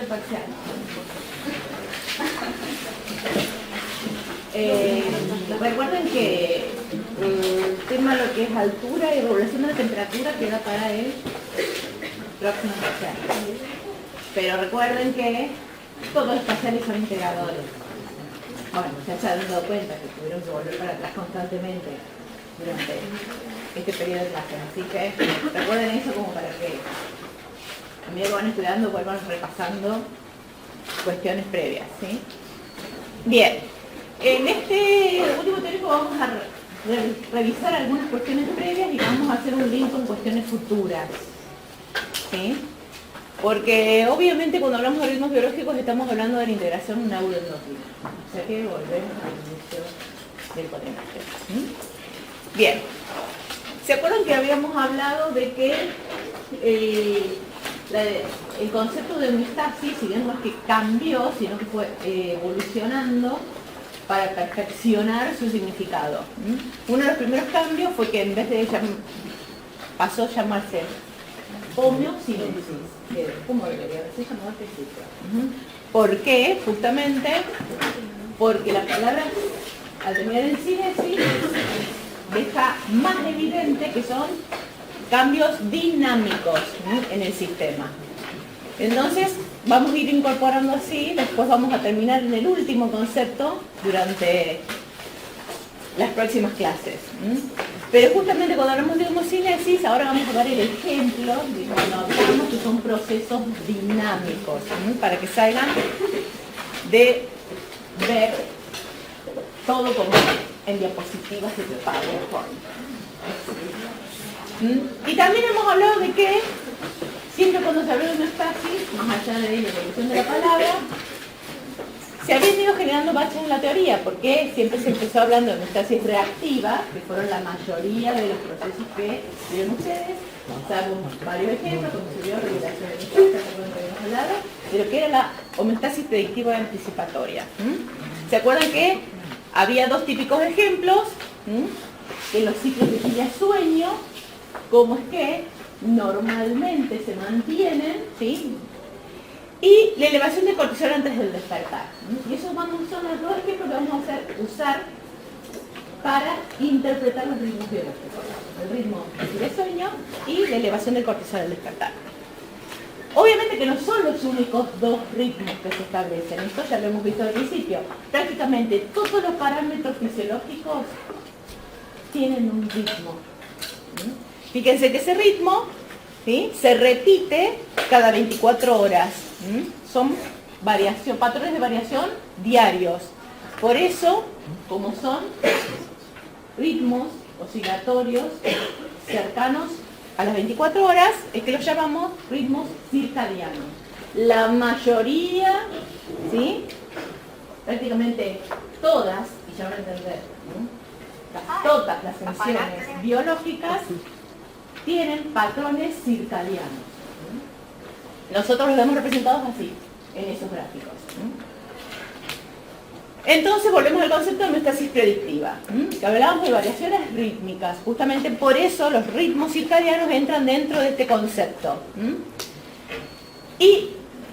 parcial. Recuerden que el tema lo que es altura y regulación de la temperatura queda para el próximo parcial. Pero recuerden que todos los parciales son integradores. Bueno, ya se han dado cuenta que tuvieron que volver para atrás constantemente durante este periodo de clase. Así que recuerden eso como para que a medida que van estudiando vuelvan repasando cuestiones previas, ¿sí? Bien, en este último teórico vamos a revisar algunas cuestiones previas y vamos a hacer un link con cuestiones futuras, ¿sí? Porque obviamente cuando hablamos de ritmos biológicos estamos hablando de la integración neuroendócrina. O sea que volvemos al inicio del cuatrienio. Bien, ¿se acuerdan que habíamos hablado de que el concepto de homeostasis, si bien no es que cambió, sino que fue evolucionando para perfeccionar su significado? Uno de los primeros cambios fue que en vez de pasó a llamarse homeosinesis. ¿Cómo debería haberse llamado al principio? ¿Por qué? Justamente porque la palabra, al terminar en cinesis, deja más evidente que son cambios dinámicos en el sistema. Entonces, vamos a ir incorporando así, después vamos a terminar en el último concepto durante las próximas clases. Pero justamente cuando hablamos de homocinesis, ahora vamos a dar el ejemplo de cuando hablamos que son procesos dinámicos, para que salgan de ver todo como en diapositivas de PowerPoint. Y también hemos hablado de que siempre cuando se habla de homeostasis, más allá de la evolución de la palabra, se habían ido generando baches en la teoría, porque siempre se empezó hablando de homeostasis reactiva, que fueron la mayoría de los procesos que vieron ustedes, salvo varios ejemplos, como se vio regulación de la de lo que era la homeostasis predictiva y anticipatoria. ¿Se acuerdan que había dos típicos ejemplos? En los ciclos de vigilia-sueño, cómo es que normalmente se mantienen, ¿sí? Y la elevación de cortisol antes del despertar. Y esos son los dos ejemplos que vamos a usar para interpretar los ritmos biológicos. El ritmo de sueño y la elevación del cortisol al despertar. Obviamente que no son los únicos dos ritmos que se establecen. Esto ya lo hemos visto al principio. Prácticamente todos los parámetros fisiológicos tienen un ritmo. Fíjense que ese ritmo, ¿sí?, se repite cada 24 horas. Son patrones de variación diarios. Por eso, como son ritmos oscilatorios cercanos a las 24 horas, es que los llamamos ritmos circadianos. La mayoría, ¿sí?, prácticamente todas, y ya van a entender, todas las funciones biológicas tienen patrones circadianos. Nosotros los vemos representados así, en esos gráficos. Entonces volvemos al concepto de homeostasis predictiva, que hablábamos de variaciones rítmicas. Justamente por eso los ritmos circadianos entran dentro de este concepto. Y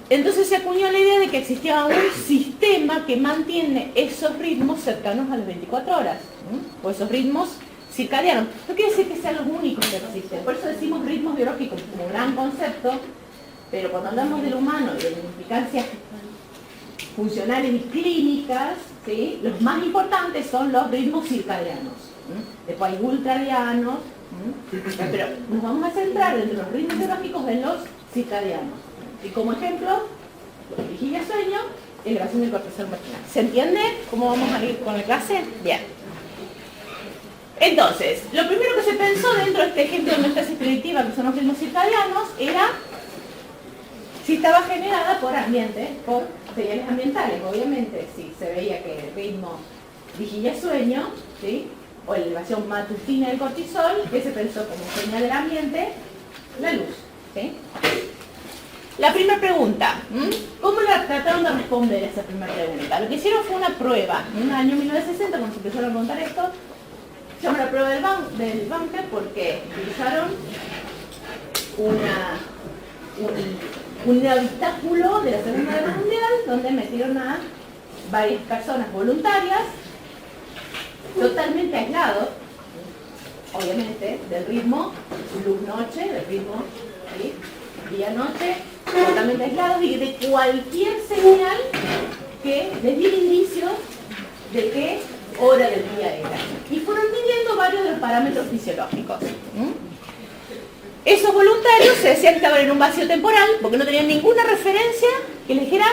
entonces se acuñó la idea de que existía un sistema que mantiene esos ritmos cercanos a las 24 horas, o esos ritmos circadianos. No quiere decir que sean los únicos que existen, por eso decimos ritmos biológicos como gran concepto, pero cuando hablamos del humano y de las implicancias funcionales y clínicas, ¿sí?, los más importantes son los ritmos circadianos. Después hay ultradianos, pero nos vamos a centrar entre los ritmos biológicos en los circadianos. Y como ejemplo, vigilia-sueño, elevación del cortisol matinal. ¿Se entiende cómo vamos a ir con la clase? Bien. Entonces, lo primero que se pensó dentro de este ejemplo de homeostasis predictiva, que son los ritmos circadianos, era si estaba generada por ambiente, por señales ambientales. Obviamente, si se veía que el ritmo vigilia-sueño, ¿sí?, o elevación matutina del cortisol, que se pensó como señal del ambiente, la luz, ¿sí? La primera pregunta, ¿cómo la trataron de responder a esa primera pregunta? Lo que hicieron fue una prueba, en el año 1960, cuando se empezaron a contar esto, se llama la prueba del Bunker porque utilizaron un habitáculo de la Segunda Guerra Mundial donde metieron a varias personas voluntarias, totalmente aislados, obviamente, del ritmo luz-noche, del ritmo ¿sí? día-noche, totalmente aislados y de cualquier señal que les diera indicios de qué hora del día era. Y fueron midiendo varios de los parámetros fisiológicos. Esos voluntarios se decía que estaban en un vacío temporal porque no tenían ninguna referencia que les dijera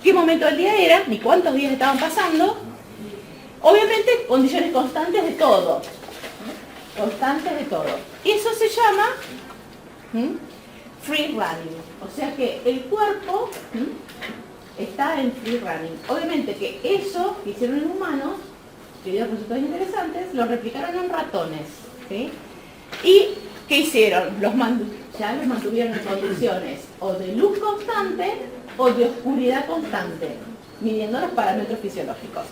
qué momento del día era, ni cuántos días estaban pasando. Obviamente, condiciones constantes de todo. Constantes de todo. Y eso se llama free running. O sea que el cuerpo está en free running. Obviamente que eso que hicieron en humanos, que dio resultados interesantes, lo replicaron en ratones. ¿Sí? ¿Y qué hicieron? Ya los mantuvieron en condiciones o de luz constante o de oscuridad constante, midiendo los parámetros fisiológicos.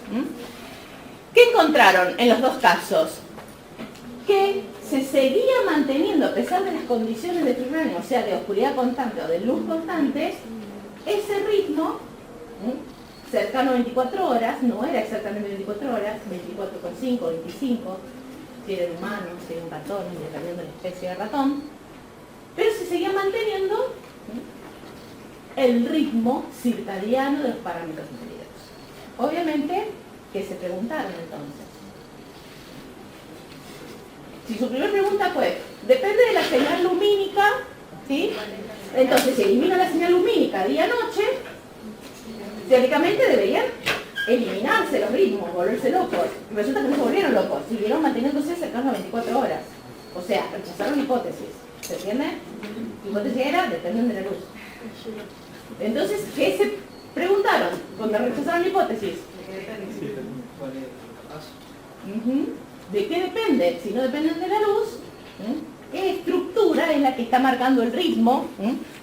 ¿Qué encontraron en los dos casos? Que se seguía manteniendo, a pesar de las condiciones de free running, o sea, de oscuridad constante o de luz constante, ese ritmo cercano a 24 horas, no era exactamente 24 horas, 24,5, 25, si era un humano, si era un ratón, dependiendo de la especie de ratón, pero se seguía manteniendo el ritmo circadiano de los parámetros medidos. Obviamente, ¿qué se preguntaron entonces? Si su primera pregunta fue, depende de la señal lumínica, ¿sí? Entonces, si elimina la señal lumínica día-noche, teóricamente deberían eliminarse los ritmos, volverse locos. Resulta que no se volvieron locos, siguieron manteniéndose cercanos a 24 horas. O sea, rechazaron hipótesis. ¿Se entiende? La hipótesis era, dependen de la luz. Entonces, ¿qué se preguntaron cuando rechazaron la hipótesis? ¿De qué depende? Si no dependen de la luz, ¿qué estructura es la que está marcando el ritmo?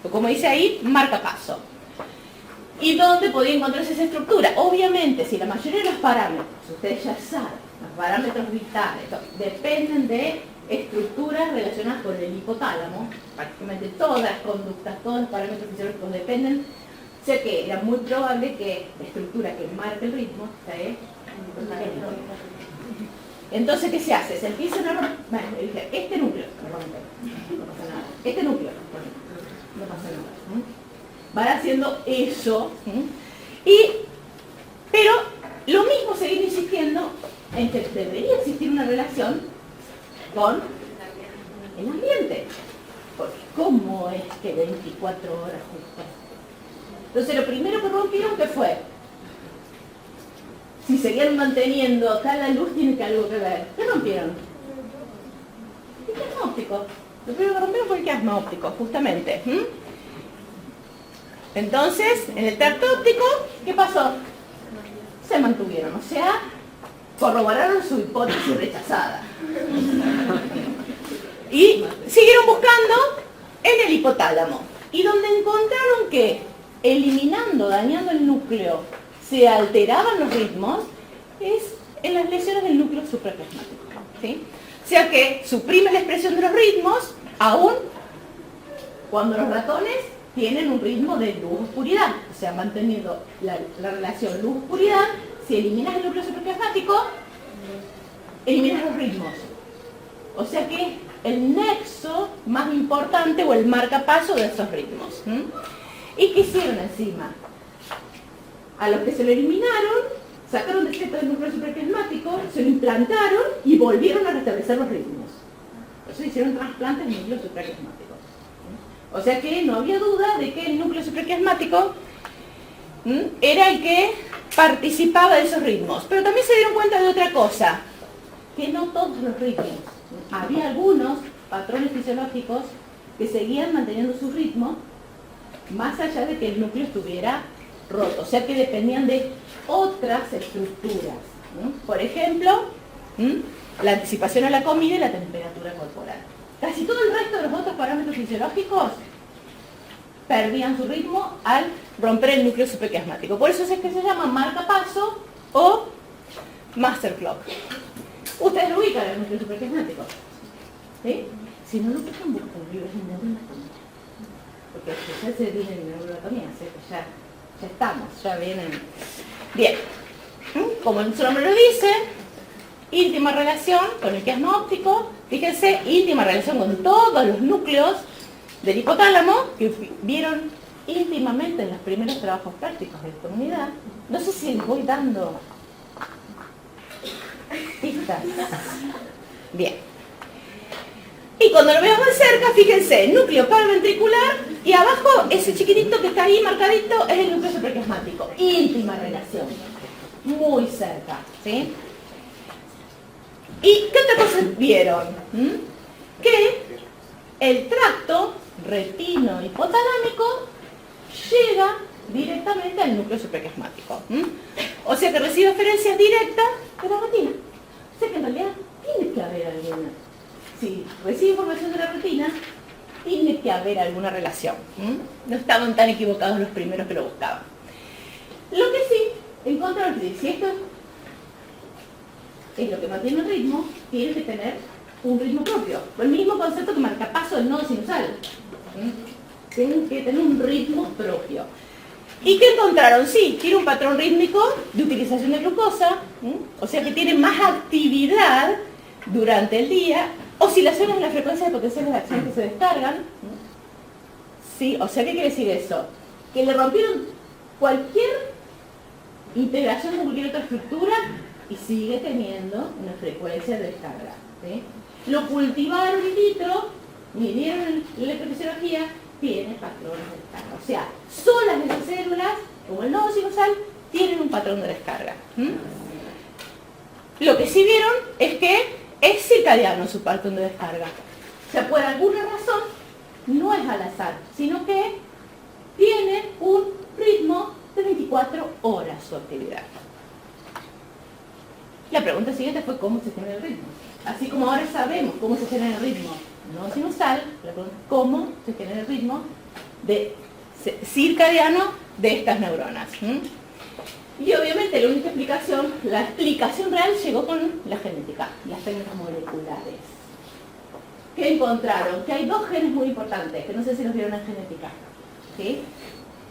O como dice ahí, marcapaso. ¿Y dónde podía encontrarse esa estructura? Obviamente, si la mayoría de los parámetros, ustedes ya saben, los parámetros vitales, dependen de estructuras relacionadas con el hipotálamo, prácticamente todas las conductas, todos los parámetros fisiológicos dependen, o sea que era muy probable que la estructura que marca el ritmo esté entonces, ¿qué se hace? Se empieza a romper, bueno, este núcleo, no pasa nada, este núcleo, no pasa nada. Van haciendo eso, pero lo mismo seguir insistiendo en que debería existir una relación con el ambiente. Porque ¿cómo es que 24 horas justo? Entonces lo primero que rompieron, ¿qué fue? Si seguían manteniendo acá la luz, tiene que algo que ver. ¿Qué rompieron? El quiasma óptico. Lo primero que rompieron fue el quiasma óptico, justamente. Entonces, en el tracto óptico, ¿qué pasó? Se mantuvieron, o sea, corroboraron su hipótesis rechazada. Y siguieron buscando en el hipotálamo. Y donde encontraron que, eliminando, dañando el núcleo, se alteraban los ritmos, es en las lesiones del núcleo supraquiasmático. ¿Sí? O sea que suprime la expresión de los ritmos, aún cuando los ratones tienen un ritmo de luz-oscuridad, o sea, manteniendo la relación luz-oscuridad. Si eliminas el núcleo supraquiasmático, eliminas los ritmos. O sea que el nexo más importante o el marcapaso de esos ritmos. ¿Y qué hicieron encima? A los que se lo eliminaron, sacaron de cierto del núcleo supraquiasmático, se lo implantaron y volvieron a restablecer los ritmos. Por eso hicieron trasplantes del núcleo supraquiasmático. O sea que no había duda de que el núcleo supraquiasmático era el que participaba de esos ritmos. Pero también se dieron cuenta de otra cosa, que no todos los ritmos. Había algunos patrones fisiológicos que seguían manteniendo su ritmo, más allá de que el núcleo estuviera roto. O sea que dependían de otras estructuras. Por ejemplo, la anticipación a la comida y la temperatura corporal. Casi todo el resto de los otros parámetros fisiológicos perdían su ritmo al romper el núcleo supraquiasmático. Por eso es que se llama marcapaso o master clock. Ustedes lo ubican el núcleo supraquiasmático. ¿Sí? Si no lo ubican, buscan libros en anatomía. porque ya se viene en neuroanatomía, así que ya estamos, ya vienen. Bien, como su nombre lo dice, íntima relación con el quiasma óptico, fíjense, íntima relación con todos los núcleos del hipotálamo, que vieron íntimamente en los primeros trabajos prácticos de esta unidad. No sé si les voy dando pistas. Bien. Y cuando lo veo más cerca, fíjense, núcleo paraventricular y abajo ese chiquitito que está ahí marcadito es el núcleo supraquiasmático. Íntima relación. Muy cerca, ¿sí? ¿Y qué otra cosa vieron? Que el tracto retino-hipotalámico llega directamente al núcleo supraquiasmático. O sea que recibe referencias directas de la retina. O sea que en realidad tiene que haber alguna. Si recibe información de la retina, tiene que haber alguna relación. No estaban tan equivocados los primeros que lo buscaban. Lo que sí, encontraron que si esto es lo que mantiene el ritmo, tiene que tener un ritmo propio. El mismo concepto que marcapaso del nodo sinusal. Tienen que tener un ritmo propio. ¿Y qué encontraron? Sí, tiene un patrón rítmico de utilización de glucosa, o sea que tiene más actividad durante el día, oscilaciones en la frecuencia de potenciales de acción que se descargan. Sí, o sea, ¿qué quiere decir eso? Que le rompieron cualquier integración con cualquier otra estructura y sigue teniendo una frecuencia de descarga. ¿Sí? Lo cultivaron in vitro, midieron la electrofisiología, tiene patrones de descarga. O sea, solas de las células, como el nodo sinusal, tienen un patrón de descarga. Lo que sí vieron es que es circadiano su patrón de descarga. O sea, por alguna razón, no es al azar, sino que tiene un ritmo de 24 horas su actividad. La pregunta siguiente fue cómo se genera el ritmo. Así como ahora sabemos cómo se genera el ritmo no sinusal, la pregunta es cómo se genera el ritmo circadiano de estas neuronas. Y obviamente la única explicación, la explicación real llegó con la genética, las técnicas moleculares. ¿Qué encontraron? Que hay dos genes muy importantes, que no sé si los vieron en genética. ¿Sí?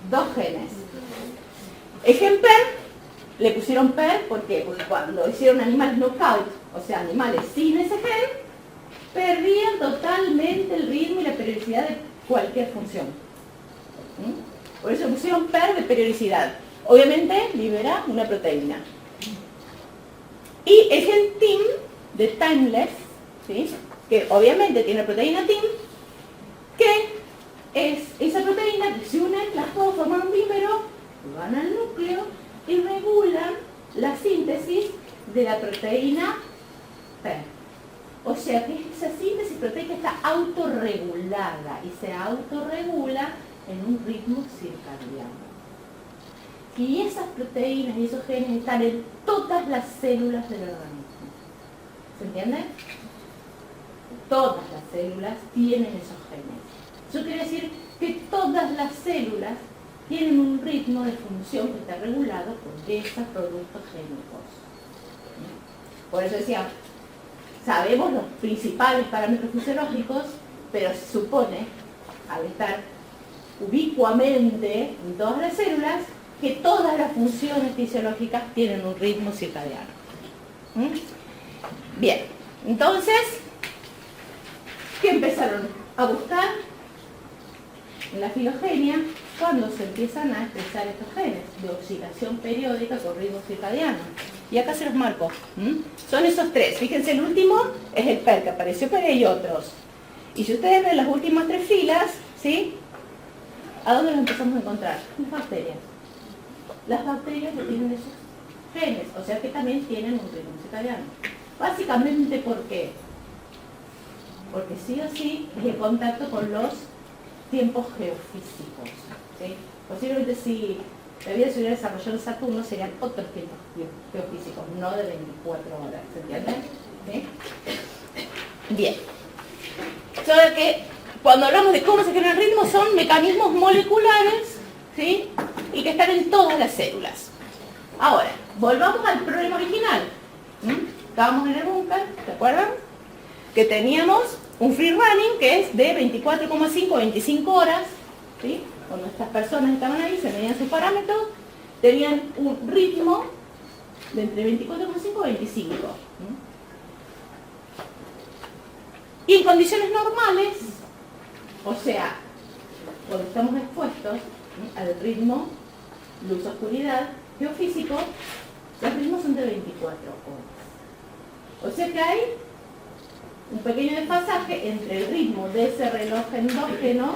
Dos genes. El gen PER, le pusieron PER, ¿por qué? Porque cuando hicieron animales knockout, o sea, animales sin ese gen, perdían totalmente el ritmo y la periodicidad de cualquier función. Por eso le pusieron PER de periodicidad. Obviamente libera una proteína. Y el gen TIM de Timeless, ¿sí? Que obviamente tiene proteína TIM, que es esa proteína que se unen las dos, forman un dímero, van al núcleo y regulan la síntesis de la proteína PER. O sea que esa síntesis proteica está autorregulada y se autorregula en un ritmo circadiano. Y esas proteínas y esos genes están en todas las células del organismo. ¿Se entiende? Todas las células tienen esos genes. Eso quiere decir que todas las células tienen un ritmo de función que está regulado por esos productos génicos. Por eso decía, sabemos los principales parámetros fisiológicos, pero se supone, al estar ubicuamente en todas las células, que todas las funciones fisiológicas tienen un ritmo circadiano. Bien, entonces, ¿qué empezaron a buscar? En la filogenia, cuando se empiezan a expresar estos genes de oxidación periódica con ritmo circadiano. Y acá se los marco. Son esos tres. Fíjense, el último es el PER, que apareció, pero hay otros. Y si ustedes ven las últimas tres filas, ¿sí? ¿A dónde los empezamos a encontrar? Las bacterias. Las bacterias que tienen esos genes, o sea que también tienen un ritmo circadiano. Básicamente, ¿por qué? Porque sí o sí es el contacto con los tiempos geofísicos. ¿Sí? Posiblemente si la vida se hubiera desarrollado en Saturno serían otros tiempos geofísicos, no de 24 horas. ¿Se entiende? ¿Sí? Bien. Solo que cuando hablamos de cómo se genera el ritmo son mecanismos moleculares, ¿sí? Y que están en todas las células. Ahora, volvamos al problema original. Estábamos en el búnker, ¿se acuerdan? Que teníamos un free running que es de 24,5 a 25 horas, ¿sí? Cuando estas personas estaban ahí, se medían sus parámetros, tenían un ritmo de entre 24,5 y 25. Y en condiciones normales, o sea, cuando estamos expuestos al ritmo luz-oscuridad geofísico, los ritmos son de 24 horas. O sea que hay un pequeño desfasaje entre el ritmo de ese reloj endógeno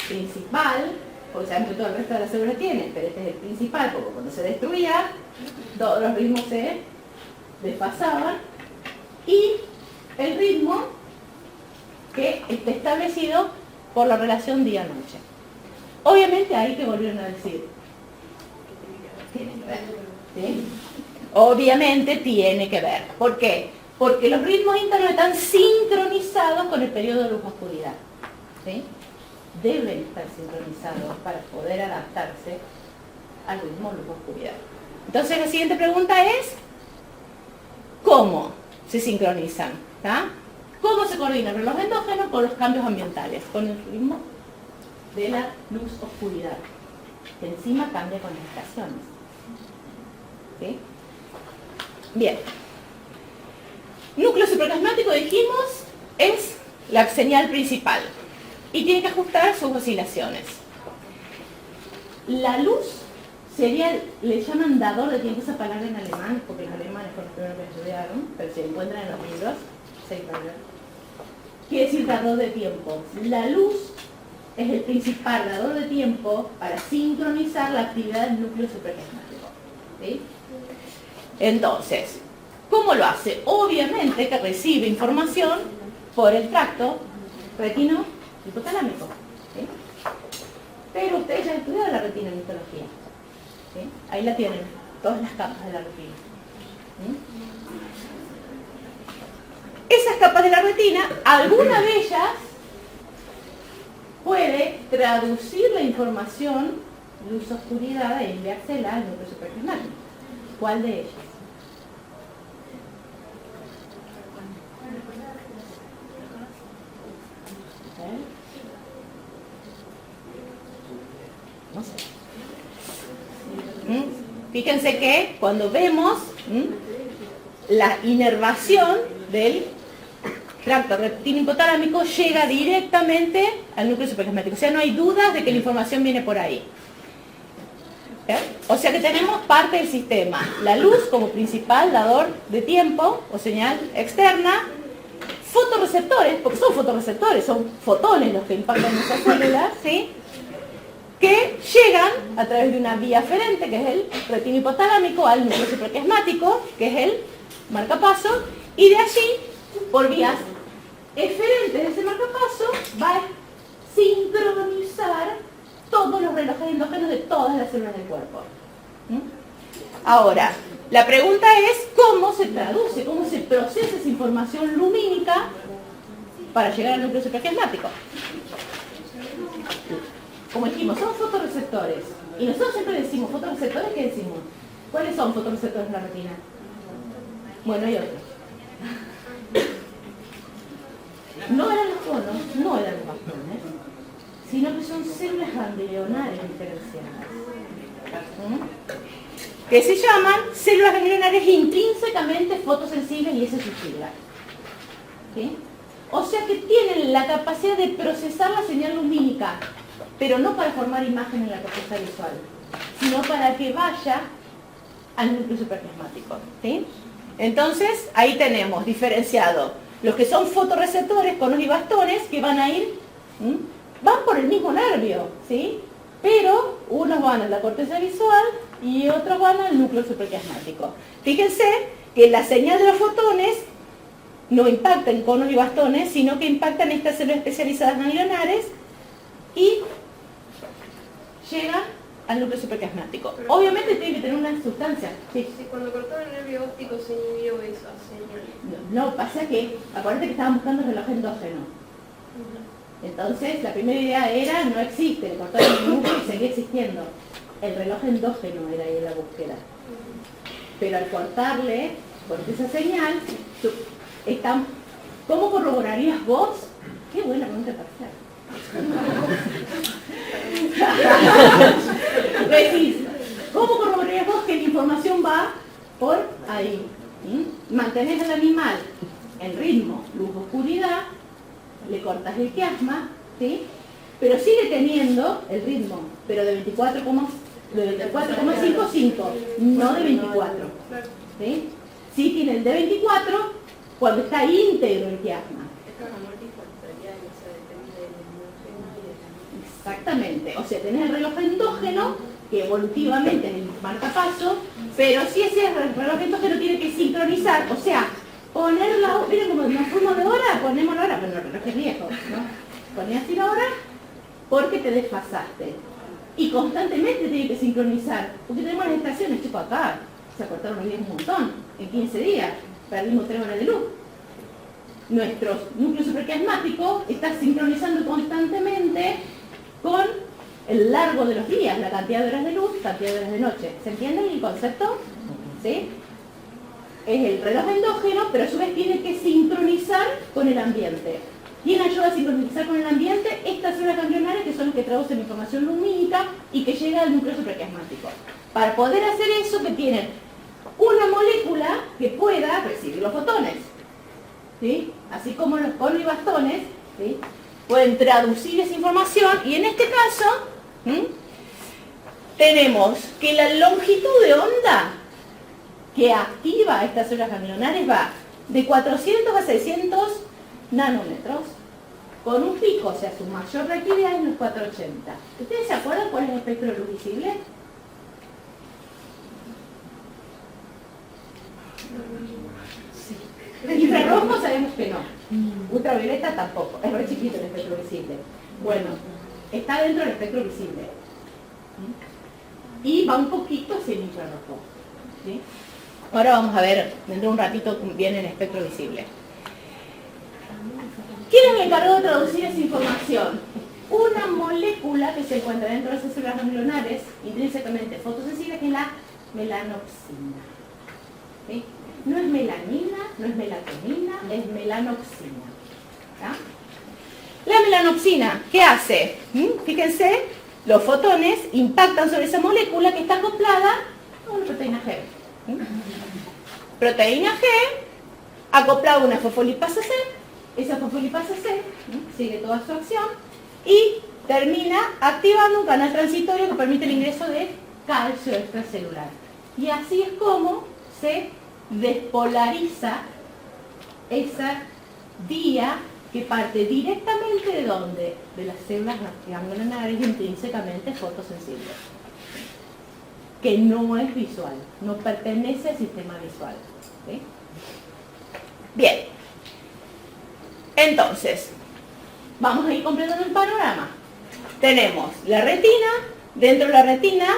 principal, porque sabemos que todo el resto de las células tienen, pero este es el principal, porque cuando se destruía, todos los ritmos se desfasaban, y el ritmo que está establecido por la relación día-noche. Obviamente hay que volver a decir, tiene que ver, ¿sí? Obviamente tiene que ver. ¿Por qué? Porque los ritmos internos están sincronizados con el periodo de luz-oscuridad, ¿sí? Deben estar sincronizados para poder adaptarse al ritmo luz-oscuridad. Entonces la siguiente pregunta es, ¿cómo se sincronizan? ¿Tá? ¿Cómo se coordina el reloj endógeno con los cambios ambientales? Con el ritmo de la luz-oscuridad, que encima cambia con las estaciones. ¿Sí? Bien. Núcleo supraplasmático, dijimos, es la señal principal y tiene que ajustar sus oscilaciones. La luz sería, le llaman dador de tiempo, esa palabra en alemán, porque los alemanes fueron los primeros que estudiaron, pero se encuentran en los libros, quiere decir dador de tiempo. La luz es el principal dador de tiempo para sincronizar la actividad del núcleo supraplasmático. ¿Sí? Entonces, ¿cómo lo hace? Obviamente que recibe información por el tracto retino hipotalámico. ¿Sí? Pero ustedes ya han estudiado la retina en histología. ¿Sí? Ahí la tienen, todas las capas de la retina. ¿Sí? Esas capas de la retina, alguna de ellas puede traducir la información luz-oscuridad e enviársela al núcleo supraplasmático. ¿Cuál de ellas? No sé. Fíjense que cuando vemos la inervación del tracto retino hipotalámico llega directamente al núcleo supraplasmático. O sea, no hay dudas de que la información viene por ahí. O sea que tenemos parte del sistema. La luz como principal dador de tiempo o señal externa. Fotorreceptores, porque son fotorreceptores, son fotones los que impactan nuestras células, ¿sí? Que llegan a través de una vía aferente, que es el retino hipotalámico, al núcleo supraplasmático, que es el marcapaso, y de allí, por vías eferentes de ese marcapaso, va a sincronizar todos los relojes endógenos de todas las células del cuerpo. Ahora, la pregunta es cómo se traduce, cómo se procesa esa información lumínica para llegar al núcleo supraplasmático. Como dijimos, son fotorreceptores. Y nosotros siempre decimos, ¿fotorreceptores qué decimos? ¿Cuáles son fotorreceptores en la retina? Bueno, hay otros. No eran los conos, no eran los bastones, sino que son células ganglionares diferenciadas. Que se llaman células ganglionarias intrínsecamente fotosensibles, y esa es su sigla. ¿Sí? O sea que tienen la capacidad de procesar la señal lumínica, pero no para formar imagen en la corteza visual, sino para que vaya al núcleo supraplasmático. ¿Sí? Entonces, ahí tenemos diferenciado los que son fotorreceptores, conos y bastones, que van a ir, van por el mismo nervio, ¿sí? Pero unos van a la corteza visual y otros van al núcleo supraplasmático. Fíjense que la señal de los fotones no impacta en conos y bastones, sino que impacta en estas células especializadas ganglionares y llegan al núcleo supraplasmático. Obviamente tiene que tener una sustancia. Sí. Sí, cuando cortaron el nervio óptico se inhibió esa señal. No, pasa que, acuérdate que estaban buscando el reloj endógeno. Entonces, la primera idea era, no existe, cortaron el núcleo y seguía existiendo. El reloj endógeno era ahí la búsqueda. Pero al cortarle, porque esa señal, ¿cómo corroborarías vos? Qué buena pregunta para hacer. Decís, ¿cómo corroborarías vos que la información va por ahí? Mantenés al animal en ritmo, luz, oscuridad, le cortas el quiasma, ¿sí? Pero sigue teniendo el ritmo, pero de 24,55, no de 24. ¿Sí? Sí tiene el de 24 cuando está íntegro el quiasma. Exactamente, o sea, tenés el reloj endógeno, que evolutivamente es el marcapaso, pero si ese reloj endógeno tiene que sincronizar, o sea, ponerla, miren como nos fuimos de hora, ponemos la hora, bueno, el reloj es viejo, ¿no? Ponés así la hora porque te desfasaste. Y constantemente tiene que sincronizar, porque tenemos las estaciones, chicos, acá se acortaron los días un montón, en 15 días, perdimos 3 horas de luz. Nuestro núcleo supraquiasmático está sincronizando constantemente con el largo de los días, la cantidad de horas de luz, cantidad de horas de noche. ¿Se entiende el concepto? ¿Sí? Es el reloj endógeno, pero a su vez tiene que sincronizar con el ambiente. ¿Quién ayuda a sincronizar con el ambiente? Estas células ganglionares, que son las que traducen información lumínica y que llega al núcleo supraquiasmático. Para poder hacer eso, que tienen una molécula que pueda recibir los fotones, ¿sí? Así como los conos y bastones, ¿sí? Pueden traducir esa información, y en este caso tenemos que la longitud de onda que activa estas células ganglionares va de 400 a 600 nanómetros, con un pico, o sea, su mayor reactividad es los 480. ¿Ustedes se acuerdan cuál es el espectro de luz visible? Sí. Infrarrojo sabemos que no. Ultravioleta tampoco, es muy chiquito el espectro visible. Bueno, está dentro del espectro visible. Y va un poquito hacia el infrarrojo. ¿Sí? Ahora vamos a ver, dentro de un ratito, bien el espectro visible. ¿Quién es el encargado de traducir esa información? Una molécula que se encuentra dentro de esas células ganglionares, intrínsecamente fotosensible, que es la melanopsina. ¿Sí? No es melanina, no es melatonina, es melanopsina. ¿Ya? La melanopsina, ¿qué hace? Fíjense, los fotones impactan sobre esa molécula que está acoplada a una proteína G. Proteína G acoplada a una fosfolipasa C. Esa fosfolipasa C sigue toda su acción y termina activando un canal transitorio que permite el ingreso de calcio extracelular. Y así es como se despolariza esa vía que parte directamente ¿de dónde? De las células ganglionares intrínsecamente fotosensibles, que no es visual, no pertenece al sistema visual. ¿Sí? Bien, entonces vamos a ir completando el panorama. Tenemos la retina, dentro de la retina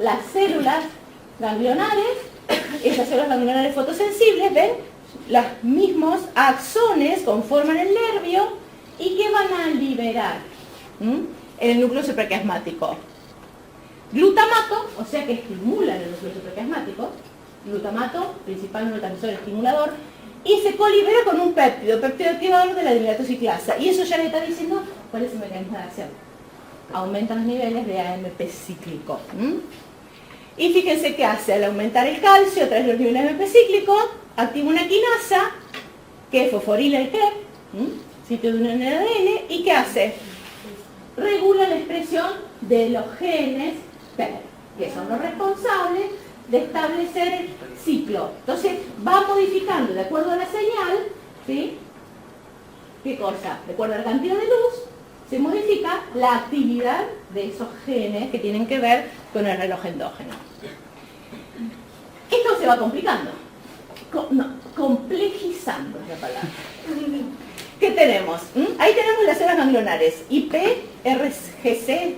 las células ganglionares, esas células ganglionares fotosensibles, ¿ven? Los mismos axones conforman el nervio y que van a liberar el núcleo supraquiasmático. Glutamato, o sea que estimulan el núcleo supraquiasmático, glutamato, principal neurotransmisor estimulador, y se colibera con un péptido activador de la dimelatociclasa. Y eso ya le está diciendo cuál es el mecanismo de acción. Aumentan los niveles de AMP cíclico. Y fíjense qué hace, al aumentar el calcio a través de los niveles de AMP cíclico, activa una quinasa, que fosforila el G, sitio de un ADN, y ¿qué hace? Regula la expresión de los genes PER, que son los responsables de establecer el ciclo. Entonces, va modificando de acuerdo a la señal, ¿sí? ¿Qué cosa? De acuerdo a la cantidad de luz, se modifica la actividad de esos genes que tienen que ver con el reloj endógeno. Esto se va complicando. Complejizando es la palabra. ¿Qué tenemos? Ahí tenemos las células ganglionares. IP, RGC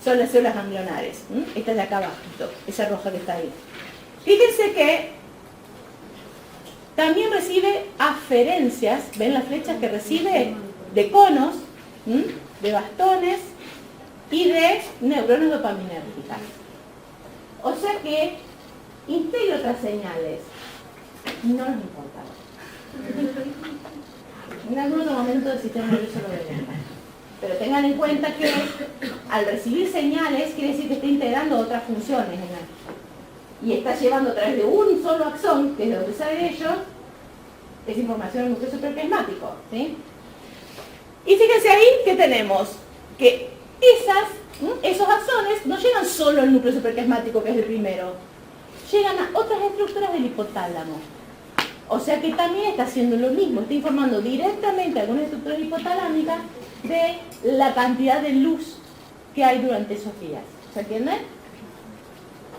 son las células ganglionares. Esta de acá abajo, esa roja que está ahí. Fíjense que también recibe aferencias, ¿ven las flechas que recibe? De conos, de bastones y de neuronas dopaminérgicas. O sea que integra otras señales. No nos importa. En algún otro momento del sistema nervioso lo veremos. Pero tengan en cuenta que al recibir señales, quiere decir que está integrando otras funciones en él. Y está llevando a través de un solo axón, que es de donde sale ello, esa información al núcleo supraquiasmático, ¿sí? Y fíjense ahí que tenemos que esos axones no llegan solo al núcleo supraquiasmático, que es el primero, llegan a otras estructuras del hipotálamo. O sea que también está haciendo lo mismo, está informando directamente a algunas estructuras hipotalámicas de la cantidad de luz que hay durante esos días. ¿Se entiende?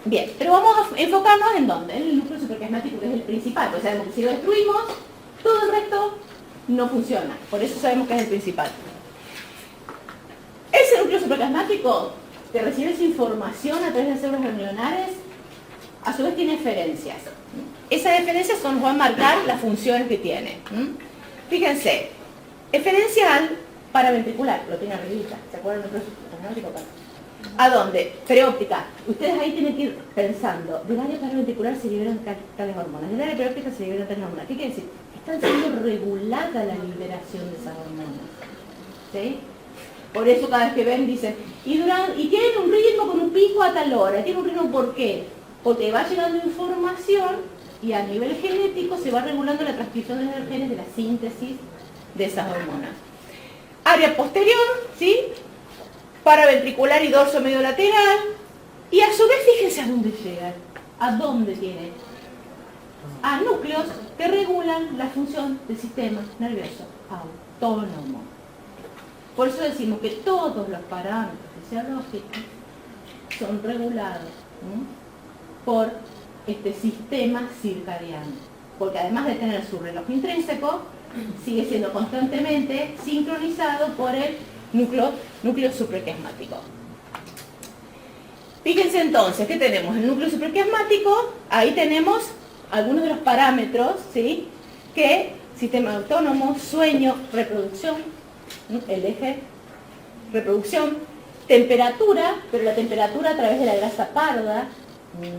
Bien, pero vamos a enfocarnos en dónde, en el núcleo supraquiasmático, que es el principal, porque sabemos que si lo destruimos, todo el resto no funciona, por eso sabemos que es el principal. Ese núcleo supraquiasmático que recibe esa información a través de células ganglionares, a su vez tiene eferencias. Esas eferencias nos van a marcar las funciones que tiene. Fíjense, eferencial paraventricular, lo tiene arribita, ¿se acuerdan del núcleo supraquiasmático? ¿A dónde? Preóptica. Ustedes ahí tienen que ir pensando, del área paraventricular se liberan tales hormonas, del área preóptica se liberan tales hormonas. ¿Qué quiere decir? Están siendo regulada la liberación de esas hormonas. ¿Sí? Por eso cada vez que ven dicen, y tienen un ritmo con un pico a tal hora. ¿Tiene un ritmo por qué? Porque va llegando información y a nivel genético se va regulando la transcripción de los genes de la síntesis de esas hormonas. Área posterior, ¿sí? Paraventricular y dorso medio lateral. Y a su vez, fíjense a dónde llegan. ¿A dónde tiene? A núcleos que regulan la función del sistema nervioso autónomo. Por eso decimos que todos los parámetros fisiológicos son regulados por este sistema circadiano. Porque además de tener su reloj intrínseco, sigue siendo constantemente sincronizado por el núcleo supraquiasmático. Fíjense entonces, ¿qué tenemos? El núcleo supraquiasmático, ahí tenemos algunos de los parámetros, ¿sí? Que sistema autónomo, sueño, reproducción, el eje, reproducción, temperatura, pero la temperatura a través de la grasa parda,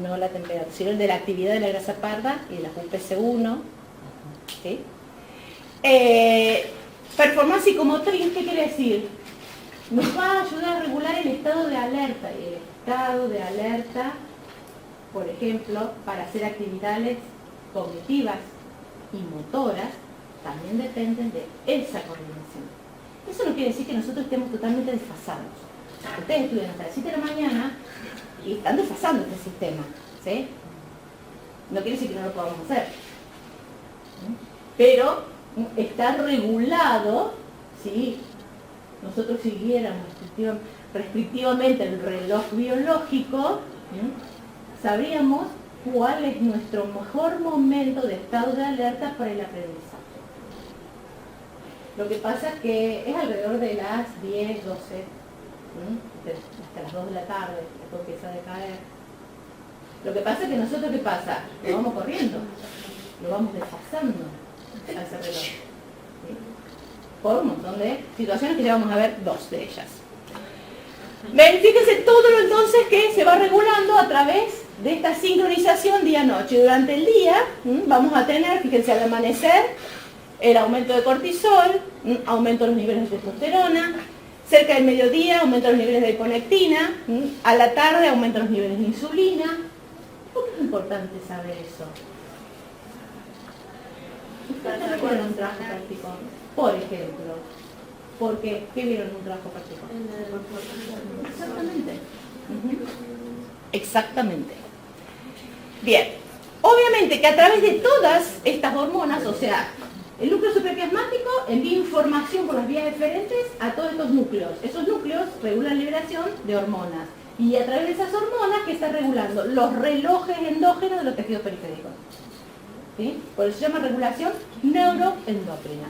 no la temperatura, sino de la actividad de la grasa parda y de la UPC1, ¿sí? Performance psicomotriz, ¿qué quiere decir? Nos va a ayudar a regular el estado de alerta, y el estado de alerta, por ejemplo, para hacer actividades cognitivas y motoras, también dependen de esa coordinación. Eso no quiere decir que nosotros estemos totalmente desfasados. Ustedes estudian hasta las 7 de la mañana y están desfasando este sistema, ¿sí? No quiere decir que no lo podamos hacer. Pero está regulado, si nosotros siguiéramos restrictivamente el reloj biológico, sabríamos cuál es nuestro mejor momento de estado de alerta para el aprendizaje. Lo que pasa es que es alrededor de las 10, 12, hasta las 2 de la tarde, después empieza a decaer. Lo que pasa es que nosotros, ¿qué pasa? Lo vamos corriendo, lo vamos desfasando a ese reloj. ¿Sí? Por un montón de situaciones que ya vamos a ver dos de ellas. Ven, fíjense todo lo entonces que se va regulando a través de esta sincronización día-noche. Durante el día vamos a tener, fíjense, al amanecer, el aumento de cortisol, aumento de los niveles de testosterona, cerca del mediodía aumento de los niveles de hiponectina, a la tarde aumento los niveles de insulina. ¿Por qué es importante saber eso? ¿Ustedes no vieron un trabajo práctico? Por ejemplo, porque ¿qué vieron en un trabajo práctico? Exactamente. Exactamente. Bien, obviamente que a través de todas estas hormonas, o sea, el núcleo supraquiasmático envía información por las vías eferentes a todos estos núcleos. Esos núcleos regulan la liberación de hormonas. Y a través de esas hormonas que está regulando los relojes endógenos de los tejidos periféricos. ¿Sí? Por eso se llama regulación neuroendocrina.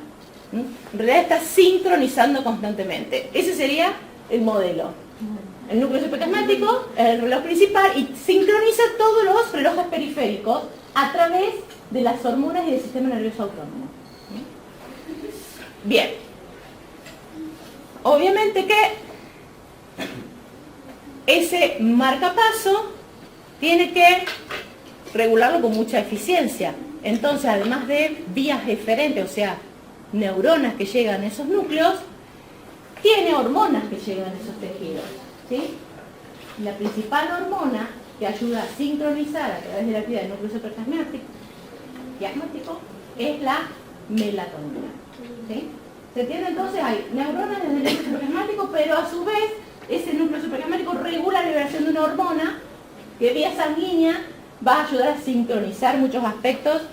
En realidad está sincronizando constantemente. Ese sería el modelo. El núcleo supraquiasmático es el reloj principal y sincroniza todos los relojes periféricos a través de las hormonas y del sistema nervioso autónomo. Bien. Obviamente que ese marcapaso tiene que regularlo con mucha eficiencia. Entonces, además de vías eferentes, o sea, neuronas que llegan a esos núcleos, tiene hormonas que llegan a esos tejidos. ¿sí? La principal hormona que ayuda a sincronizar a través de la actividad del núcleo supraquiasmático es la melatonina. ¿Sí? ¿Se entiende? Entonces hay neuronas desde el núcleo supraquiasmático, pero a su vez ese núcleo supraquiasmático regula la liberación de una hormona que vía sanguínea va a ayudar a sincronizar muchos aspectos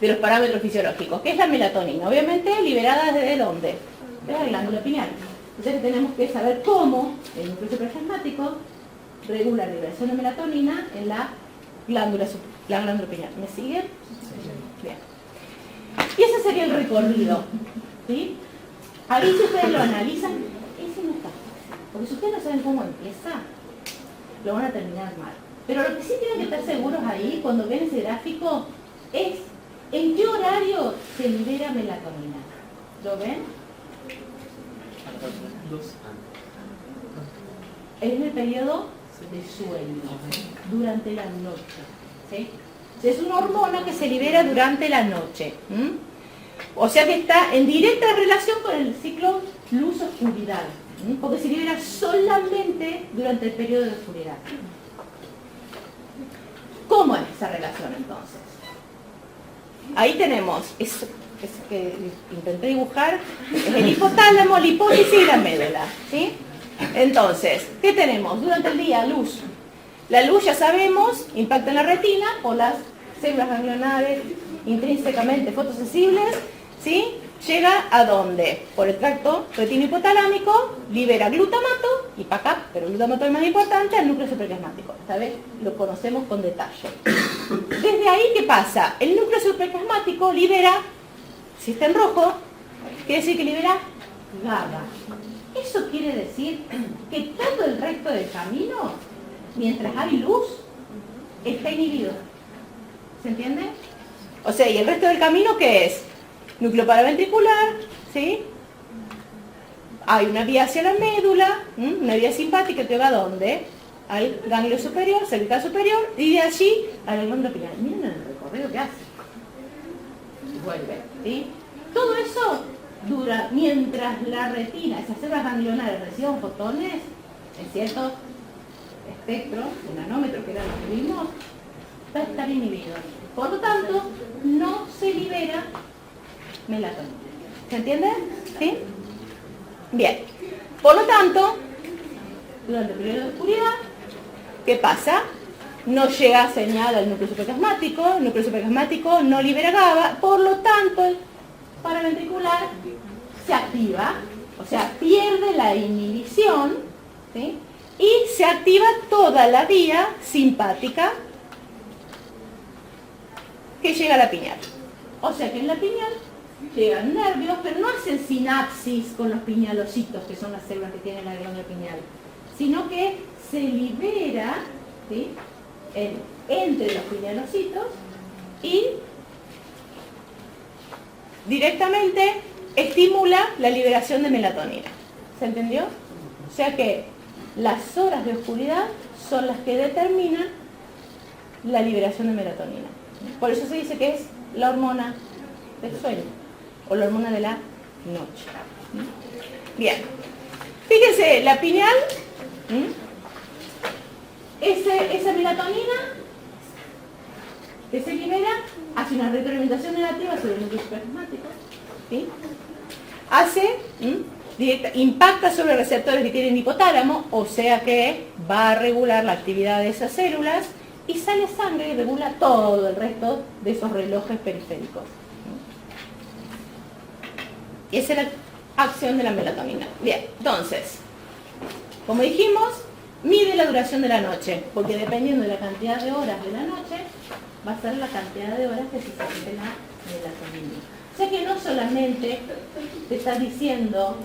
de los parámetros fisiológicos, que es la melatonina, obviamente liberada desde dónde, de la glándula pineal. Entonces tenemos que saber cómo el núcleo supraquiasmático regula la liberación de melatonina en la glándula pineal. ¿Me siguen? Bien. Y ese sería el recorrido, ¿sí? Ahí si ustedes lo analizan, ese no está fácil, porque si ustedes no saben cómo empieza, lo van a terminar mal. Pero lo que sí tienen que estar seguros ahí, cuando ven ese gráfico, es en qué horario se libera melatonina. ¿Lo ven? Es en el periodo de sueño, durante la noche. ¿Sí? Es una hormona que se libera durante la noche. O sea que está en directa relación con el ciclo luz-oscuridad, porque se libera solamente durante el periodo de oscuridad. ¿Cómo es esa relación entonces? Ahí tenemos, eso que intenté dibujar, es el hipotálamo, la hipófisis y la médula. ¿Sí? Entonces, ¿qué tenemos? Durante el día, luz. La luz, ya sabemos, impacta en la retina por las células ganglionares intrínsecamente fotosensibles, ¿sí? Llega a dónde? Por el tracto retino-hipotalámico, libera glutamato, y para acá, pero el glutamato es más importante, al núcleo supraquiasmático. Esta vez lo conocemos con detalle. Desde ahí, ¿qué pasa? El núcleo supraquiasmático libera, si está en rojo, quiere decir que libera GABA. Eso quiere decir que todo el resto del camino, mientras hay luz, está inhibido. ¿Se entiende? O sea, ¿y el resto del camino qué es? Núcleo paraventricular, ¿sí? Hay una vía hacia la médula, una vía simpática que va a ¿dónde? Al ganglio superior, cervical superior, y de allí a la glándula pineal. Miren el recorrido que hace. Y vuelve, ¿sí? Todo eso dura mientras la retina, esas células ganglionares reciban fotones en cierto espectro, un nanómetro que era lo que vimos, va a estar inhibido. Por lo tanto, no se libera melatonina. ¿Se entiende? ¿Sí? Bien. Por lo tanto, durante el periodo de oscuridad, ¿qué pasa? No llega señal al núcleo supraquiasmático, el núcleo supraquiasmático no libera GABA, por lo tanto, el paraventricular se activa, o sea, pierde la inhibición, ¿sí? Y se activa toda la vía simpática que llega a la pineal. O sea que en la pineal llegan nervios, pero no hacen sinapsis con los pinealocitos, que son las células que tiene la glándula pineal, sino que se libera, ¿sí?, entre los pinealocitos y directamente estimula la liberación de melatonina. ¿Se entendió? O sea que las horas de oscuridad son las que determinan la liberación de melatonina. Por eso se dice que es la hormona del sueño o la hormona de la noche. Bien. Fíjense, la pineal, esa melatonina que se libera hace una retroalimentación negativa sobre el núcleo supraquiasmático, ¿sí? Impacta sobre receptores que tienen hipotálamo, o sea que va a regular la actividad de esas células y sale sangre y regula todo el resto de esos relojes periféricos. Y esa es la acción de la melatonina. Bien, entonces, como dijimos, mide la duración de la noche, porque dependiendo de la cantidad de horas de la noche, va a ser la cantidad de horas que se siente la melatonina. O sea que no solamente te está diciendo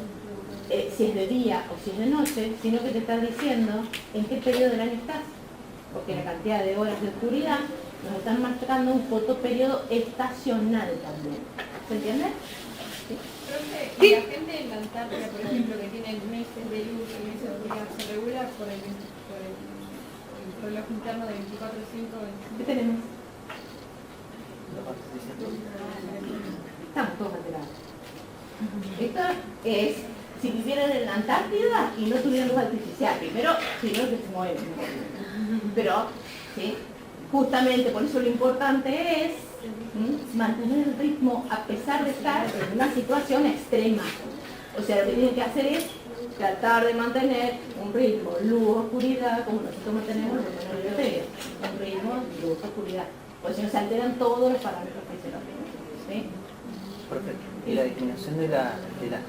si es de día o si es de noche, sino que te está diciendo en qué periodo del año estás. Porque la cantidad de horas de oscuridad nos están marcando un fotoperiodo estacional también. ¿Se entiende? ¿Sí? Profe, la gente en la Antártida, por ejemplo, que tiene meses de luz y meses de oscuridad, ¿se regula por el reloj interno de 24/5? ¿Qué tenemos? Estamos todos alterados. Esto es si vivieran en la Antártida y no tuvieran luz artificial. Primero que se mueven, ¿no? Pero, ¿sí? Justamente por eso lo importante es mantener el ritmo a pesar de estar en una situación extrema. O sea, lo que tienen que hacer es tratar de mantener un ritmo, luz, oscuridad, como nosotros mantenemos los bibliotecas. Un ritmo, luz, oscuridad. Pues si no se alteran todos los parámetros fisiológicos. ¿Sí? Perfecto. Y la disminución de las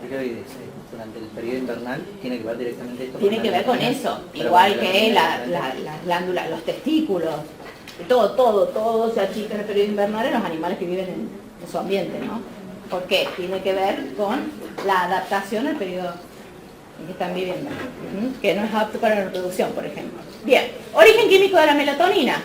tiroides durante el periodo invernal tiene que ver directamente esto. Tiene que ver con eso, igual que las glándulas, los testículos, todo se achica en el periodo invernal en los animales que viven en su ambiente, ¿no? ¿Por qué? Tiene que ver con la adaptación al periodo en que están viviendo, que no es apto para la reproducción, por ejemplo. Bien, origen químico de la melatonina.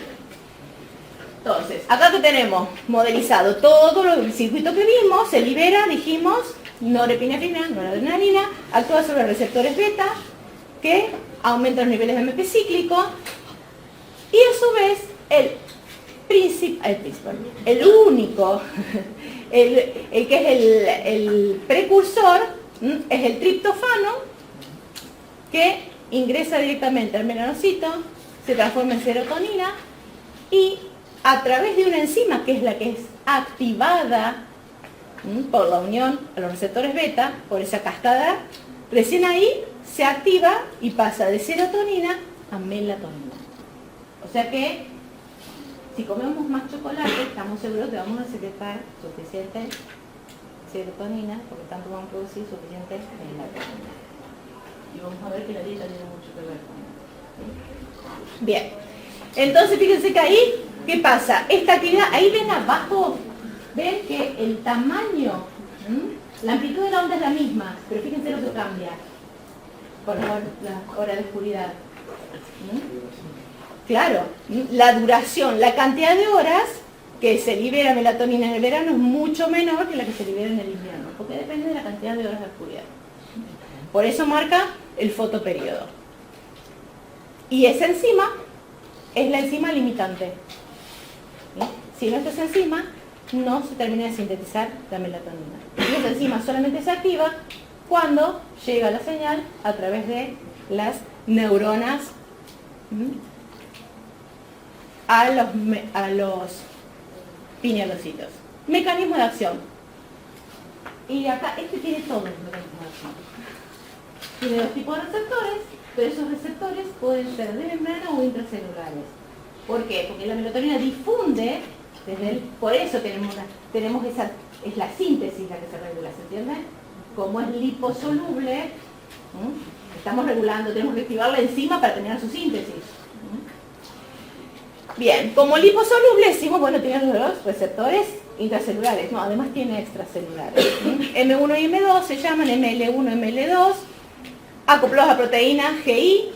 Entonces, acá que tenemos modelizado todo el circuito que vimos, se libera, dijimos, norepinefrina, noradrenalina, actúa sobre receptores beta, que aumentan los niveles de AMP cíclico, y a su vez, el único, el que es el precursor, es el triptofano, que ingresa directamente al melanocito, se transforma en serotonina, y a través de una enzima, que es la que es activada por la unión a los receptores beta, por esa cascada, recién ahí se activa y pasa de serotonina a melatonina. O sea que, si comemos más chocolate, estamos seguros que vamos a secretar suficiente serotonina, porque tanto vamos a producir suficiente melatonina. Y vamos a ver que la dieta tiene mucho que ver con eso. ¿Sí? Bien, entonces fíjense que ahí, ¿qué pasa? Esta actividad, ahí ven abajo, ven que el tamaño, la amplitud de la onda es la misma, pero fíjense lo que cambia con la hora de oscuridad. Claro, la duración, la cantidad de horas que se libera melatonina en el verano es mucho menor que la que se libera en el invierno, porque depende de la cantidad de horas de oscuridad. Por eso marca el fotoperiodo. Y esa enzima es la enzima limitante. ¿Sí? Si no es esa enzima, no se termina de sintetizar la melatonina. Y esa enzima solamente se activa cuando llega la señal a través de las neuronas a los pinealocitos. Mecanismo de acción. Y acá, este tiene todos los mecanismos de acción. Tiene dos tipos de receptores, pero esos receptores pueden ser de membrana o intracelulares. ¿Por qué? Porque la melatonina difunde, por eso tenemos esa, es la síntesis la que se regula, ¿se entiende? Como es liposoluble, estamos regulando, tenemos que activar la enzima para terminar su síntesis. Bien, como liposoluble decimos, bueno, tiene los receptores intracelulares, no, además tiene extracelulares. M1 y M2 se llaman ML1 y ML2, acoplados a proteína GI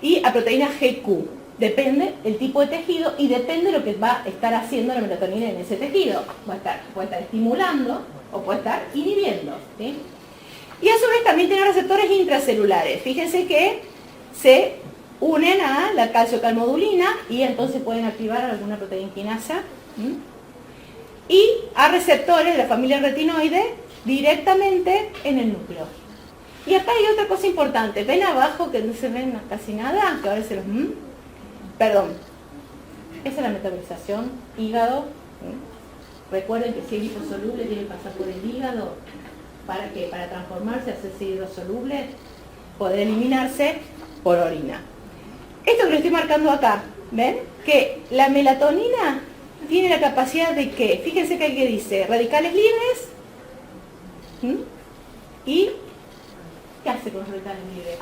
y a proteína GQ. Depende el tipo de tejido y depende de lo que va a estar haciendo la melatonina en ese tejido. Puede estar estimulando o puede estar inhibiendo. ¿Sí? Y a su vez también tiene receptores intracelulares. Fíjense que se unen a la calciocalmodulina y entonces pueden activar alguna proteína quinasa y a receptores de la familia retinoide directamente en el núcleo. Y acá hay otra cosa importante. ¿Ven abajo que no se ven casi nada? Que ahora se los... Perdón. Esa es la metabolización. Hígado. Recuerden que si es liposoluble tiene que pasar por el hígado. ¿Para qué? Para transformarse, hacerse hidrosoluble, poder eliminarse por orina. Esto que lo estoy marcando acá, ¿ven? Que la melatonina tiene la capacidad de que, fíjense que aquí dice, radicales libres, y ¿qué hace con los radicales libres?